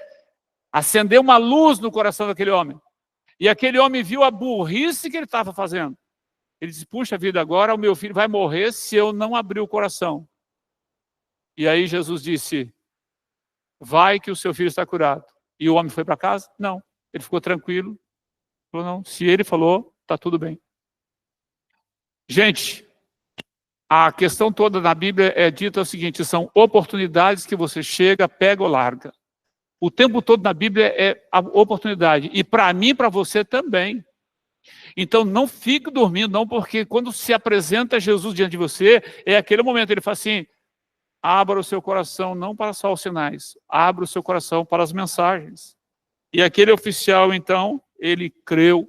acendeu uma luz no coração daquele homem. E aquele homem viu a burrice que ele estava fazendo. Ele disse, puxa vida, agora o meu filho vai morrer se eu não abrir o coração. E aí Jesus disse, vai que o seu filho está curado. E o homem foi para casa? Não. Ele ficou tranquilo. Falou, não, se ele falou, está tudo bem. Gente, a questão toda na Bíblia é dita o seguinte, são oportunidades que você chega, pega ou larga. O tempo todo na Bíblia é a oportunidade. E para mim, para você também. Então não fique dormindo, não, porque quando se apresenta Jesus diante de você, é aquele momento, ele fala assim, abra o seu coração não para só os sinais, abra o seu coração para as mensagens. E aquele oficial, então, ele creu,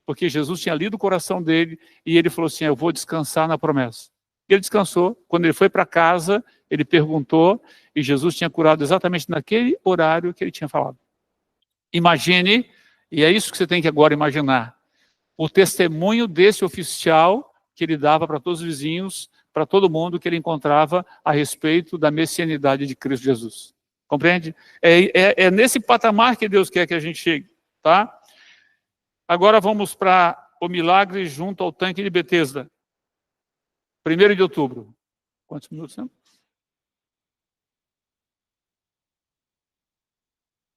porque Jesus tinha lido o coração dele, e ele falou assim, eu vou descansar na promessa. Ele descansou, quando ele foi para casa, ele perguntou, e Jesus tinha curado exatamente naquele horário que ele tinha falado. Imagine, e é isso que você tem que agora imaginar, o testemunho desse oficial que ele dava para todos os vizinhos, para todo mundo que ele encontrava a respeito da messianidade de Cristo Jesus. Compreende? É nesse patamar que Deus quer que a gente chegue, tá? Agora vamos para o milagre junto ao tanque de Betesda. 1º de outubro. Quantos minutos, né?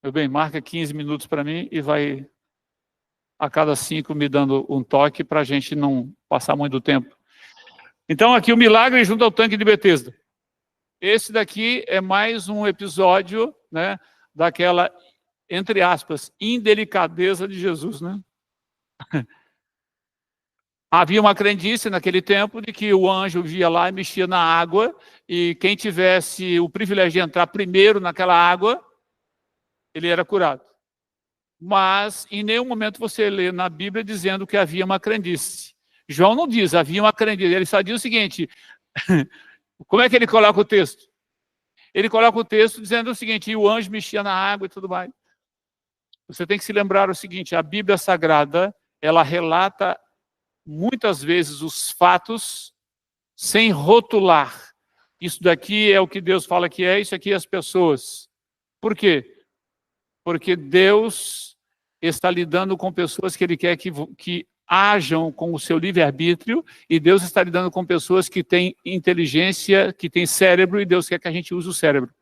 Meu bem, marca 15 minutos para mim e vai a cada 5 me dando um toque para a gente não passar muito tempo. Então aqui o milagre junto ao tanque de Betesda. Esse daqui é mais um episódio, né, daquela, entre aspas, indelicadeza de Jesus, né? Havia uma crendice naquele tempo de que o anjo via lá e mexia na água, e quem tivesse o privilégio de entrar primeiro naquela água, ele era curado. Mas em nenhum momento você lê na Bíblia dizendo que havia uma crendice. João não diz, havia uma crendice. Ele só diz o seguinte, como é que ele coloca o texto? Ele coloca o texto dizendo o seguinte, e o anjo mexia na água e tudo mais. Você tem que se lembrar o seguinte, a Bíblia Sagrada, ela relata muitas vezes os fatos sem rotular. Isso daqui é o que Deus fala que é, isso aqui é as pessoas. Por quê? Porque Deus está lidando com pessoas que Ele quer que ajam com o seu livre-arbítrio, e Deus está lidando com pessoas que têm inteligência, que têm cérebro, e Deus quer que a gente use o cérebro.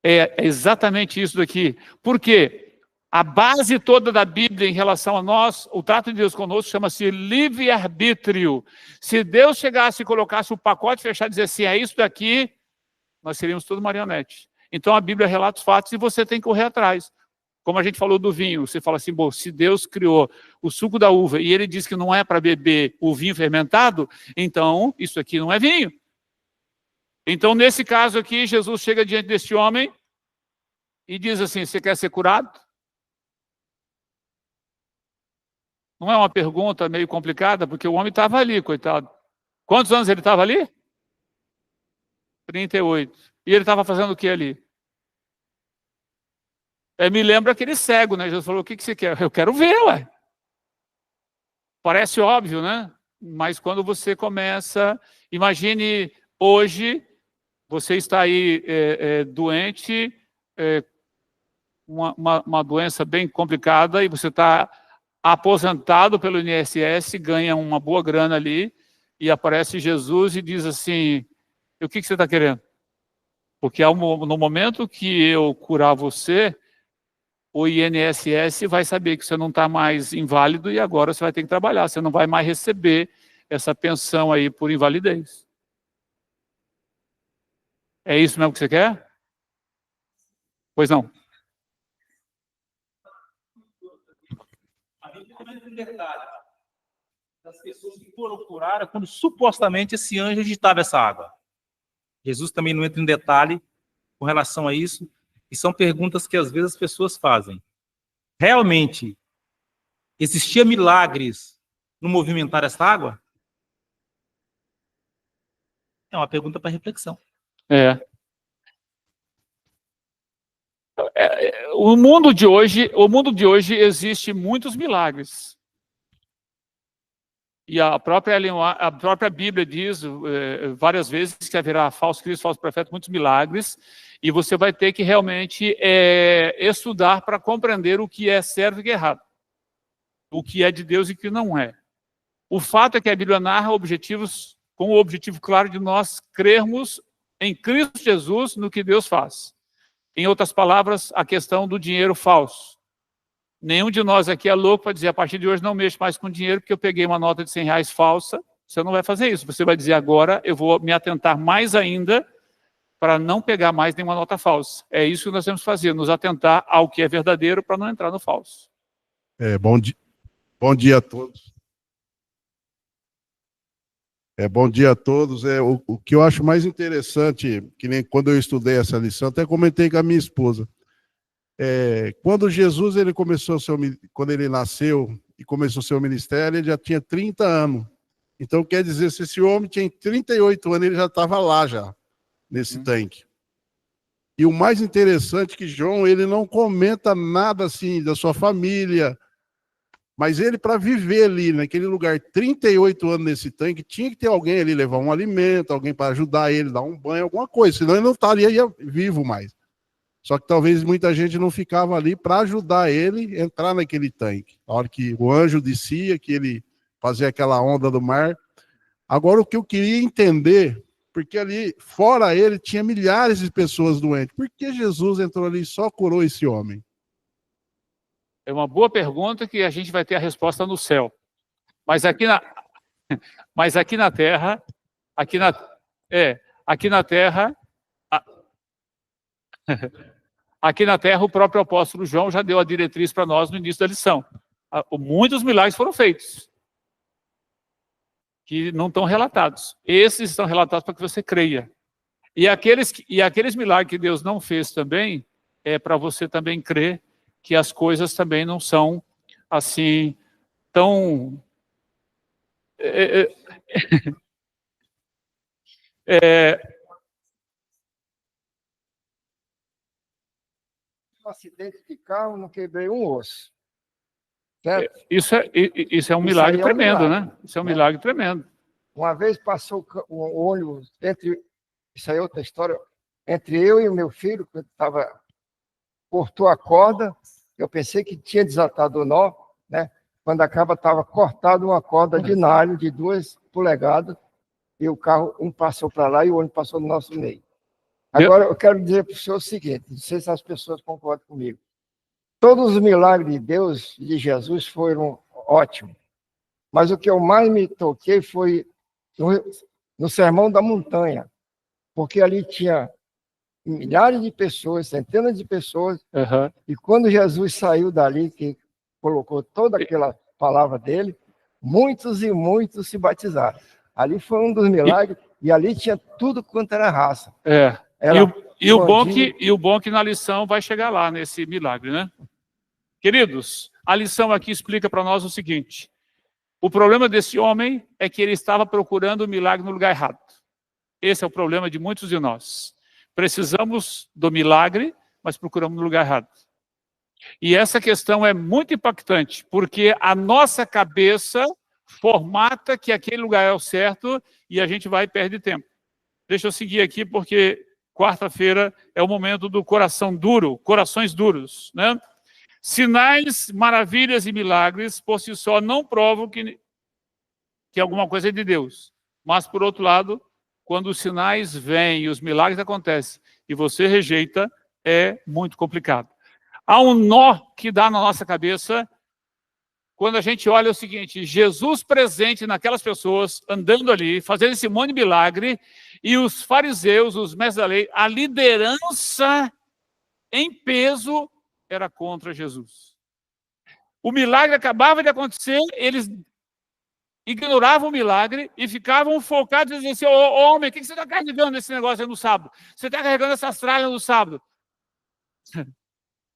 É exatamente isso daqui. Por quê? A base toda da Bíblia em relação a nós, o trato de Deus conosco, chama-se livre-arbítrio. Se Deus chegasse e colocasse o pacote fechado e dizer assim, é isso daqui, nós seríamos tudo marionete. Então a Bíblia relata os fatos e você tem que correr atrás. Como a gente falou do vinho, você fala assim, bom, se Deus criou o suco da uva e Ele diz que não é para beber o vinho fermentado, então isso aqui não é vinho. Então nesse caso aqui, Jesus chega diante desse homem e diz assim, você quer ser curado? Não é uma pergunta meio complicada, porque o homem estava ali, coitado. Quantos anos ele estava ali? 38. E ele estava fazendo o que ali? Me lembra aquele cego, né? Jesus falou, o que você quer? Eu quero ver, ué. Parece óbvio, né? Mas quando você começa... Imagine hoje, você está aí doente, uma doença bem complicada, e você está aposentado pelo INSS, ganha uma boa grana ali, e aparece Jesus e diz assim, o que você está querendo? Porque no momento que eu curar você, o INSS vai saber que você não está mais inválido e agora você vai ter que trabalhar, você não vai mais receber essa pensão aí por invalidez. É isso mesmo que você quer? Pois não. Das pessoas que foram curadas quando supostamente esse anjo agitava essa água. Jesus também não entra em detalhe com relação a isso, e são perguntas que às vezes as pessoas fazem. Realmente, existia milagres no movimentar essa água? É uma pergunta para reflexão. O mundo de hoje existe muitos milagres. E a própria Bíblia diz várias vezes que haverá falso Cristo, falso profeta, muitos milagres, e você vai ter que realmente estudar para compreender o que é certo e o que é errado, o que é de Deus e o que não é. O fato é que a Bíblia narra objetivos com o objetivo claro de nós crermos em Cristo Jesus no que Deus faz. Em outras palavras, a questão do dinheiro falso. Nenhum de nós aqui é louco para dizer, a partir de hoje não mexo mais com dinheiro, porque eu peguei uma nota de R$100 falsa. Você não vai fazer isso. Você vai dizer, agora eu vou me atentar mais ainda para não pegar mais nenhuma nota falsa. É isso que nós temos que fazer, nos atentar ao que é verdadeiro para não entrar no falso. Bom dia a todos. Bom dia a todos. O que eu acho mais interessante, que nem quando eu estudei essa lição, até comentei com a minha esposa. Quando Jesus quando ele nasceu e começou o seu ministério, ele já tinha 30 anos. Então, quer dizer, se esse homem tinha 38 anos, ele já estava lá já, nesse tanque. E o mais interessante é que João, ele não comenta nada assim da sua família, mas ele, para viver ali, naquele lugar, 38 anos nesse tanque, tinha que ter alguém ali, levar um alimento, alguém para ajudar ele, dar um banho, alguma coisa, senão ele não estaria vivo mais. Só que talvez muita gente não ficava ali para ajudar ele a entrar naquele tanque. A hora que o anjo descia, que ele fazia aquela onda do mar. Agora, o que eu queria entender, porque ali, fora ele, tinha milhares de pessoas doentes. Por que Jesus entrou ali e só curou esse homem? É uma boa pergunta que a gente vai ter a resposta no céu. Mas aqui na Terra, aqui na Terra, o próprio apóstolo João já deu a diretriz para nós no início da lição. Muitos milagres foram feitos, que não estão relatados. Esses estão relatados para que você creia. E aqueles milagres que Deus não fez também, é para você também crer que as coisas também não são assim tão... Um acidente de carro, não quebrei um osso. Certo? Isso é um milagre tremendo, né? Isso é um milagre tremendo. Uma vez passou o ônibus entre... Isso aí é outra história. Entre eu e o meu filho, que cortou a corda, eu pensei que tinha desatado o nó, né? Quando acaba, estava cortada uma corda de nylon de 2 polegadas, e o carro, um passou para lá e o ônibus passou no nosso meio. Agora, eu quero dizer para o senhor o seguinte, não sei se as pessoas concordam comigo. Todos os milagres de Deus, de Jesus, foram ótimos. Mas o que eu mais me toquei foi no Sermão da Montanha, porque ali tinha milhares de pessoas, centenas de pessoas, e quando Jesus saiu dali, que colocou toda aquela palavra dele, muitos e muitos se batizaram. Ali foi um dos milagres, e ali tinha tudo quanto era raça. E o bom é que na lição vai chegar lá, nesse milagre, né? Queridos, a lição aqui explica para nós o seguinte: o problema desse homem é que ele estava procurando o milagre no lugar errado. Esse é o problema de muitos de nós. Precisamos do milagre, mas procuramos no lugar errado. E essa questão é muito impactante, porque a nossa cabeça formata que aquele lugar é o certo e a gente vai e perde tempo. Deixa eu seguir aqui, porque quarta-feira é o momento do coração duro, corações duros, né? Sinais, maravilhas e milagres, por si só, não provam que alguma coisa é de Deus. Mas, por outro lado, quando os sinais vêm e os milagres acontecem e você rejeita, é muito complicado. Há um nó que dá na nossa cabeça quando a gente olha o seguinte: Jesus presente naquelas pessoas, andando ali, fazendo esse monte de milagre, e os fariseus, os mestres da lei, a liderança em peso era contra Jesus. O milagre acabava de acontecer, eles ignoravam o milagre e ficavam focados e diziam assim: ô homem, o que você está carregando esse negócio aí no sábado? Você está carregando essas tralhas no sábado?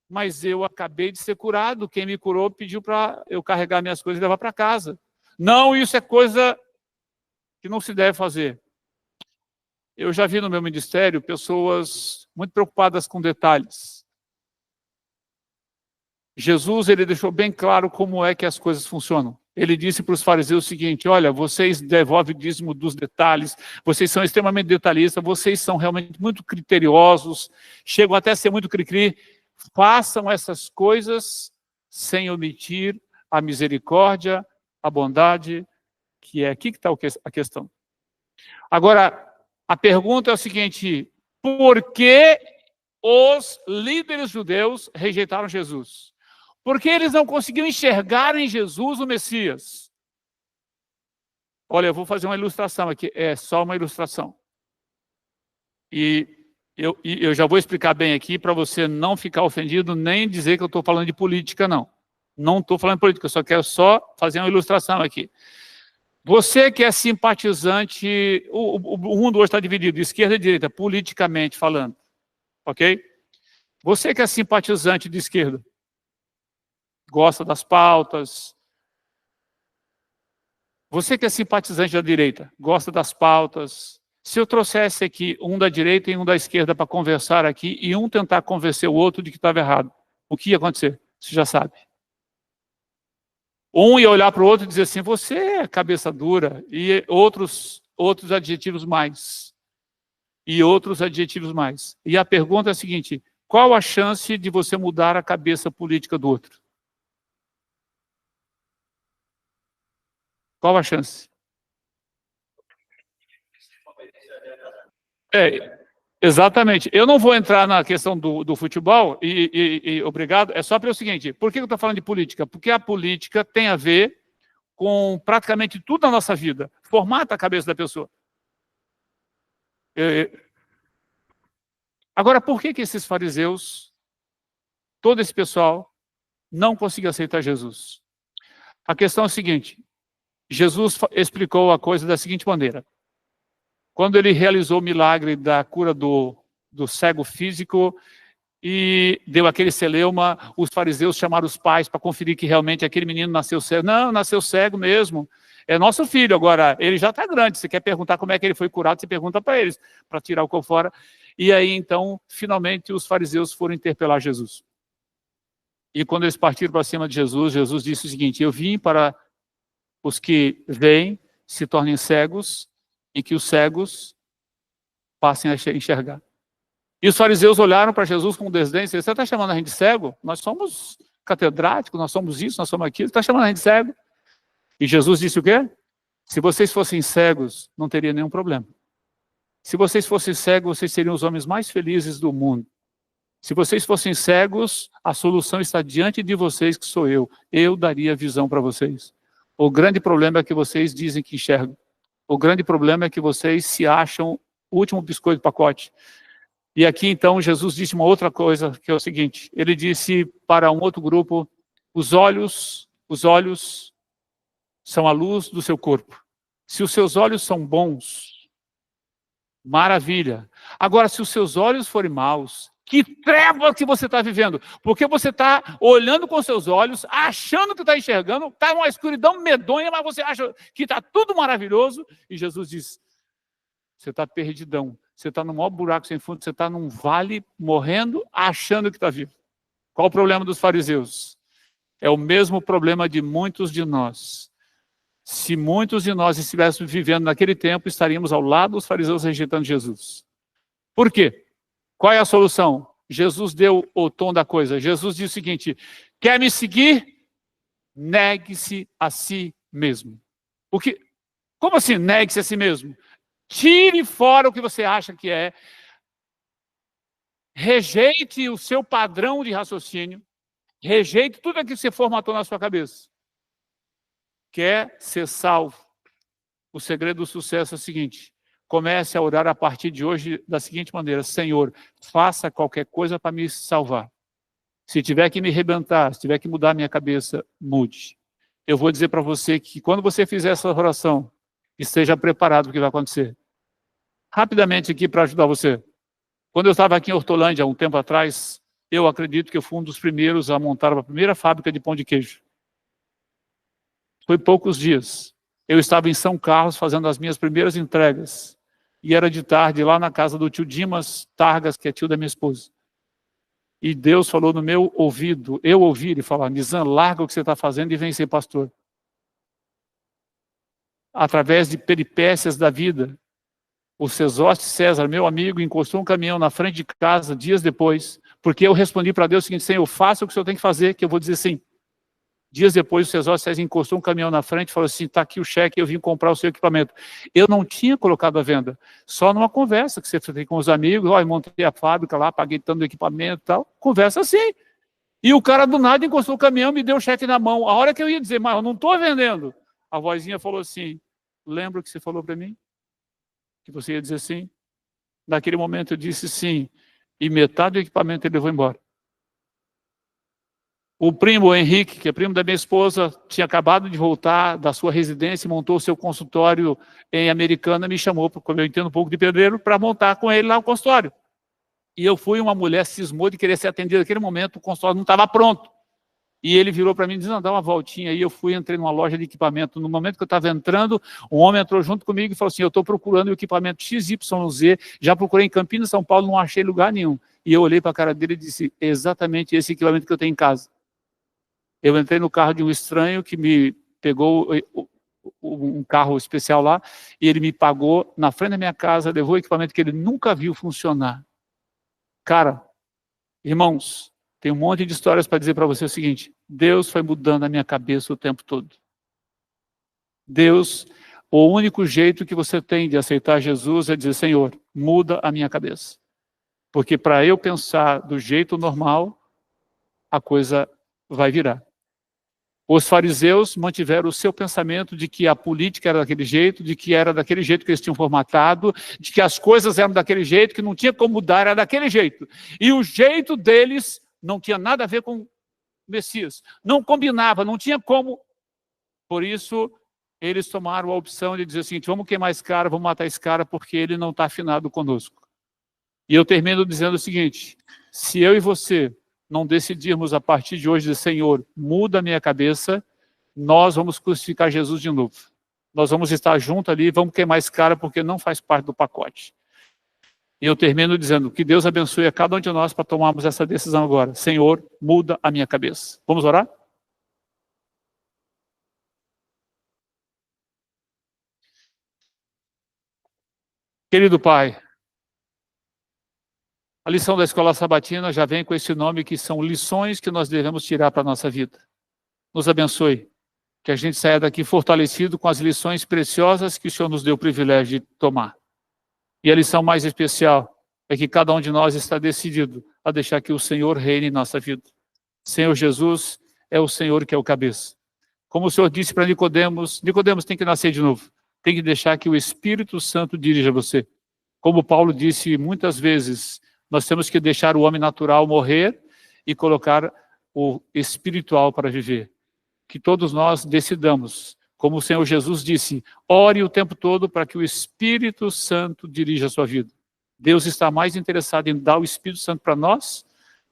Mas eu acabei de ser curado, quem me curou pediu para eu carregar minhas coisas e levar para casa. Não, isso é coisa que não se deve fazer. Eu já vi no meu ministério pessoas muito preocupadas com detalhes. Jesus, ele deixou bem claro como é que as coisas funcionam. Ele disse para os fariseus o seguinte: olha, vocês devolvem o dízimo dos detalhes, vocês são extremamente detalhistas, vocês são realmente muito criteriosos, chegam até a ser muito cri-cri. Façam essas coisas sem omitir a misericórdia, a bondade, que é aqui que está a questão. Agora, a pergunta é o seguinte: por que os líderes judeus rejeitaram Jesus? Porque eles não conseguiam enxergar em Jesus o Messias. Olha, eu vou fazer uma ilustração aqui, é só uma ilustração. E eu já vou explicar bem aqui para você não ficar ofendido, nem dizer que eu estou falando de política, não. Não estou falando de política, eu só quero fazer uma ilustração aqui. Você que é simpatizante, o mundo hoje está dividido, de esquerda e direita, politicamente falando, ok? Você que é simpatizante de esquerda, gosta das pautas. Você que é simpatizante da direita, gosta das pautas. Se eu trouxesse aqui um da direita e um da esquerda para conversar aqui, e um tentar convencer o outro de que estava errado, o que ia acontecer? Você já sabe. Um ia olhar para o outro e dizer assim: você é cabeça dura, e outros adjetivos mais. E outros adjetivos mais. E a pergunta é a seguinte: qual a chance de você mudar a cabeça política do outro? Qual a chance? Exatamente. Eu não vou entrar na questão do futebol, obrigado, é só para o seguinte: por que eu estou falando de política? Porque a política tem a ver com praticamente tudo na nossa vida, formata a cabeça da pessoa. Agora, por que esses fariseus, todo esse pessoal, não conseguiu aceitar Jesus? A questão é a seguinte, Jesus explicou a coisa da seguinte maneira. Quando ele realizou o milagre da cura do cego físico e deu aquele celeuma, os fariseus chamaram os pais para conferir que realmente aquele menino nasceu cego. Não, nasceu cego mesmo. É nosso filho agora, ele já está grande. Você quer perguntar como é que ele foi curado, você pergunta para eles, para tirar o corpo fora. E aí, então, finalmente, os fariseus foram interpelar Jesus. E quando eles partiram para cima de Jesus, Jesus disse o seguinte, eu vim para os que veem se tornem cegos e que os cegos passem a enxergar. E os fariseus olharam para Jesus com desdém e disseram, você está chamando a gente de cego? Nós somos catedráticos, nós somos isso, nós somos aquilo, você está chamando a gente de cego? E Jesus disse o quê? Se vocês fossem cegos, não teria nenhum problema. Se vocês fossem cegos, vocês seriam os homens mais felizes do mundo. Se vocês fossem cegos, a solução está diante de vocês, que sou eu. Eu daria visão para vocês. O grande problema é que vocês dizem que enxergam. O grande problema é que vocês se acham o último biscoito do pacote. E aqui, então, Jesus disse uma outra coisa, que é o seguinte. Ele disse para um outro grupo, os olhos são a luz do seu corpo. Se os seus olhos são bons, maravilha. Agora, se os seus olhos forem maus, que treva que você está vivendo, porque você está olhando com seus olhos, achando que está enxergando, está numa escuridão medonha, mas você acha que está tudo maravilhoso, e Jesus diz, você está perdidão, você está no maior buraco sem fundo, você está num vale morrendo, achando que está vivo. Qual o problema dos fariseus? É o mesmo problema de muitos de nós. Se muitos de nós estivéssemos vivendo naquele tempo, estaríamos ao lado dos fariseus rejeitando Jesus. Por quê? Qual é a solução? Jesus deu o tom da coisa. Jesus disse o seguinte, quer me seguir? Negue-se a si mesmo. Como assim negue-se a si mesmo? Tire fora o que você acha que é. Rejeite o seu padrão de raciocínio. Rejeite tudo aquilo que você formatou na sua cabeça. Quer ser salvo? O segredo do sucesso é o seguinte, comece a orar a partir de hoje da seguinte maneira, Senhor, faça qualquer coisa para me salvar. Se tiver que me arrebentar, se tiver que mudar a minha cabeça, mude. Eu vou dizer para você que quando você fizer essa oração, esteja preparado para o que vai acontecer. Rapidamente aqui para ajudar você. Quando eu estava aqui em Hortolândia, um tempo atrás, eu acredito que eu fui um dos primeiros a montar a primeira fábrica de pão de queijo. Foi poucos dias. Eu estava em São Carlos fazendo as minhas primeiras entregas. E era de tarde lá na casa do tio Dimas Targas, que é tio da minha esposa. E Deus falou no meu ouvido, eu ouvi ele falar, Nizam, larga o que você está fazendo e vem ser pastor. Através de peripécias da vida, o Cesóste César, meu amigo, encostou um caminhão na frente de casa dias depois, porque eu respondi para Deus o seguinte, Senhor, faça o que o senhor tem que fazer, que eu vou dizer sim. Dias depois, o Cesóste César encostou um caminhão na frente e falou assim, está aqui o cheque, eu vim comprar o seu equipamento. Eu não tinha colocado à venda, só numa conversa que você tem com os amigos, eu montei a fábrica lá, paguei tanto equipamento e tal, conversa assim. E o cara do nada encostou o caminhão, me deu o cheque na mão. A hora que eu ia dizer, mas eu não estou vendendo, a vozinha falou assim, lembra o que você falou para mim? Que você ia dizer sim? Naquele momento eu disse sim, e metade do equipamento ele levou embora. O primo, o Henrique, que é primo da minha esposa, tinha acabado de voltar da sua residência, montou o seu consultório em Americana, me chamou, como eu entendo um pouco de pedreiro, para montar com ele lá o consultório. E eu fui, uma mulher cismou de querer ser atendida naquele momento, o consultório não estava pronto. E ele virou para mim e disse, não, dá uma voltinha aí. Eu fui, entrei numa loja de equipamento. No momento que eu estava entrando, um homem entrou junto comigo e falou assim, eu estou procurando o equipamento XYZ, já procurei em Campinas, São Paulo, não achei lugar nenhum. E eu olhei para a cara dele e disse, exatamente esse equipamento que eu tenho em casa. Eu entrei no carro de um estranho que me pegou um carro especial lá, e ele me pagou na frente da minha casa, levou o equipamento que ele nunca viu funcionar. Cara, irmãos, tem um monte de histórias para dizer para você o seguinte, Deus foi mudando a minha cabeça o tempo todo. Deus, o único jeito que você tem de aceitar Jesus é dizer, Senhor, muda a minha cabeça. Porque para eu pensar do jeito normal, a coisa vai virar. Os fariseus mantiveram o seu pensamento de que a política era daquele jeito, de que era daquele jeito que eles tinham formatado, de que as coisas eram daquele jeito, que não tinha como mudar, era daquele jeito. E o jeito deles não tinha nada a ver com o Messias. Não combinava, não tinha como Por isso, eles tomaram a opção de dizer o seguinte: vamos queimar esse cara, vamos matar esse cara, porque ele não está afinado conosco. E eu termino dizendo o seguinte: se eu e você não decidirmos a partir de hoje, Senhor, muda a minha cabeça, nós vamos crucificar Jesus de novo. Nós vamos estar juntos ali, vamos queimar esse cara porque não faz parte do pacote. E eu termino dizendo que Deus abençoe a cada um de nós para tomarmos essa decisão agora. Senhor, muda a minha cabeça. Vamos orar? Querido Pai, a lição da Escola Sabatina já vem com esse nome, que são lições que nós devemos tirar para a nossa vida. Nos abençoe, que a gente saia daqui fortalecido com as lições preciosas que o Senhor nos deu o privilégio de tomar. E a lição mais especial é que cada um de nós está decidido a deixar que o Senhor reine em nossa vida. Senhor Jesus é o Senhor que é o cabeça. Como o Senhor disse para Nicodemos, Nicodemos tem que nascer de novo. Tem que deixar que o Espírito Santo dirija você. Como Paulo disse muitas vezes, nós temos que deixar o homem natural morrer e colocar o espiritual para viver. Que todos nós decidamos, como o Senhor Jesus disse, ore o tempo todo para que o Espírito Santo dirija a sua vida. Deus está mais interessado em dar o Espírito Santo para nós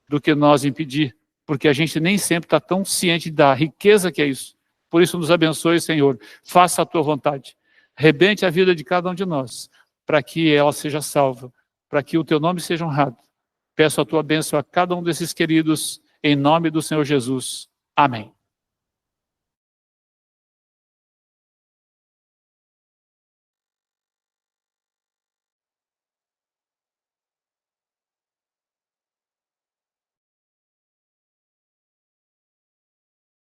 do que nós impedir, porque a gente nem sempre está tão ciente da riqueza que é isso. Por isso, nos abençoe, Senhor, faça a tua vontade. Rebente a vida de cada um de nós, para que ela seja salva, para que o teu nome seja honrado. Peço a tua bênção a cada um desses queridos, em nome do Senhor Jesus. Amém.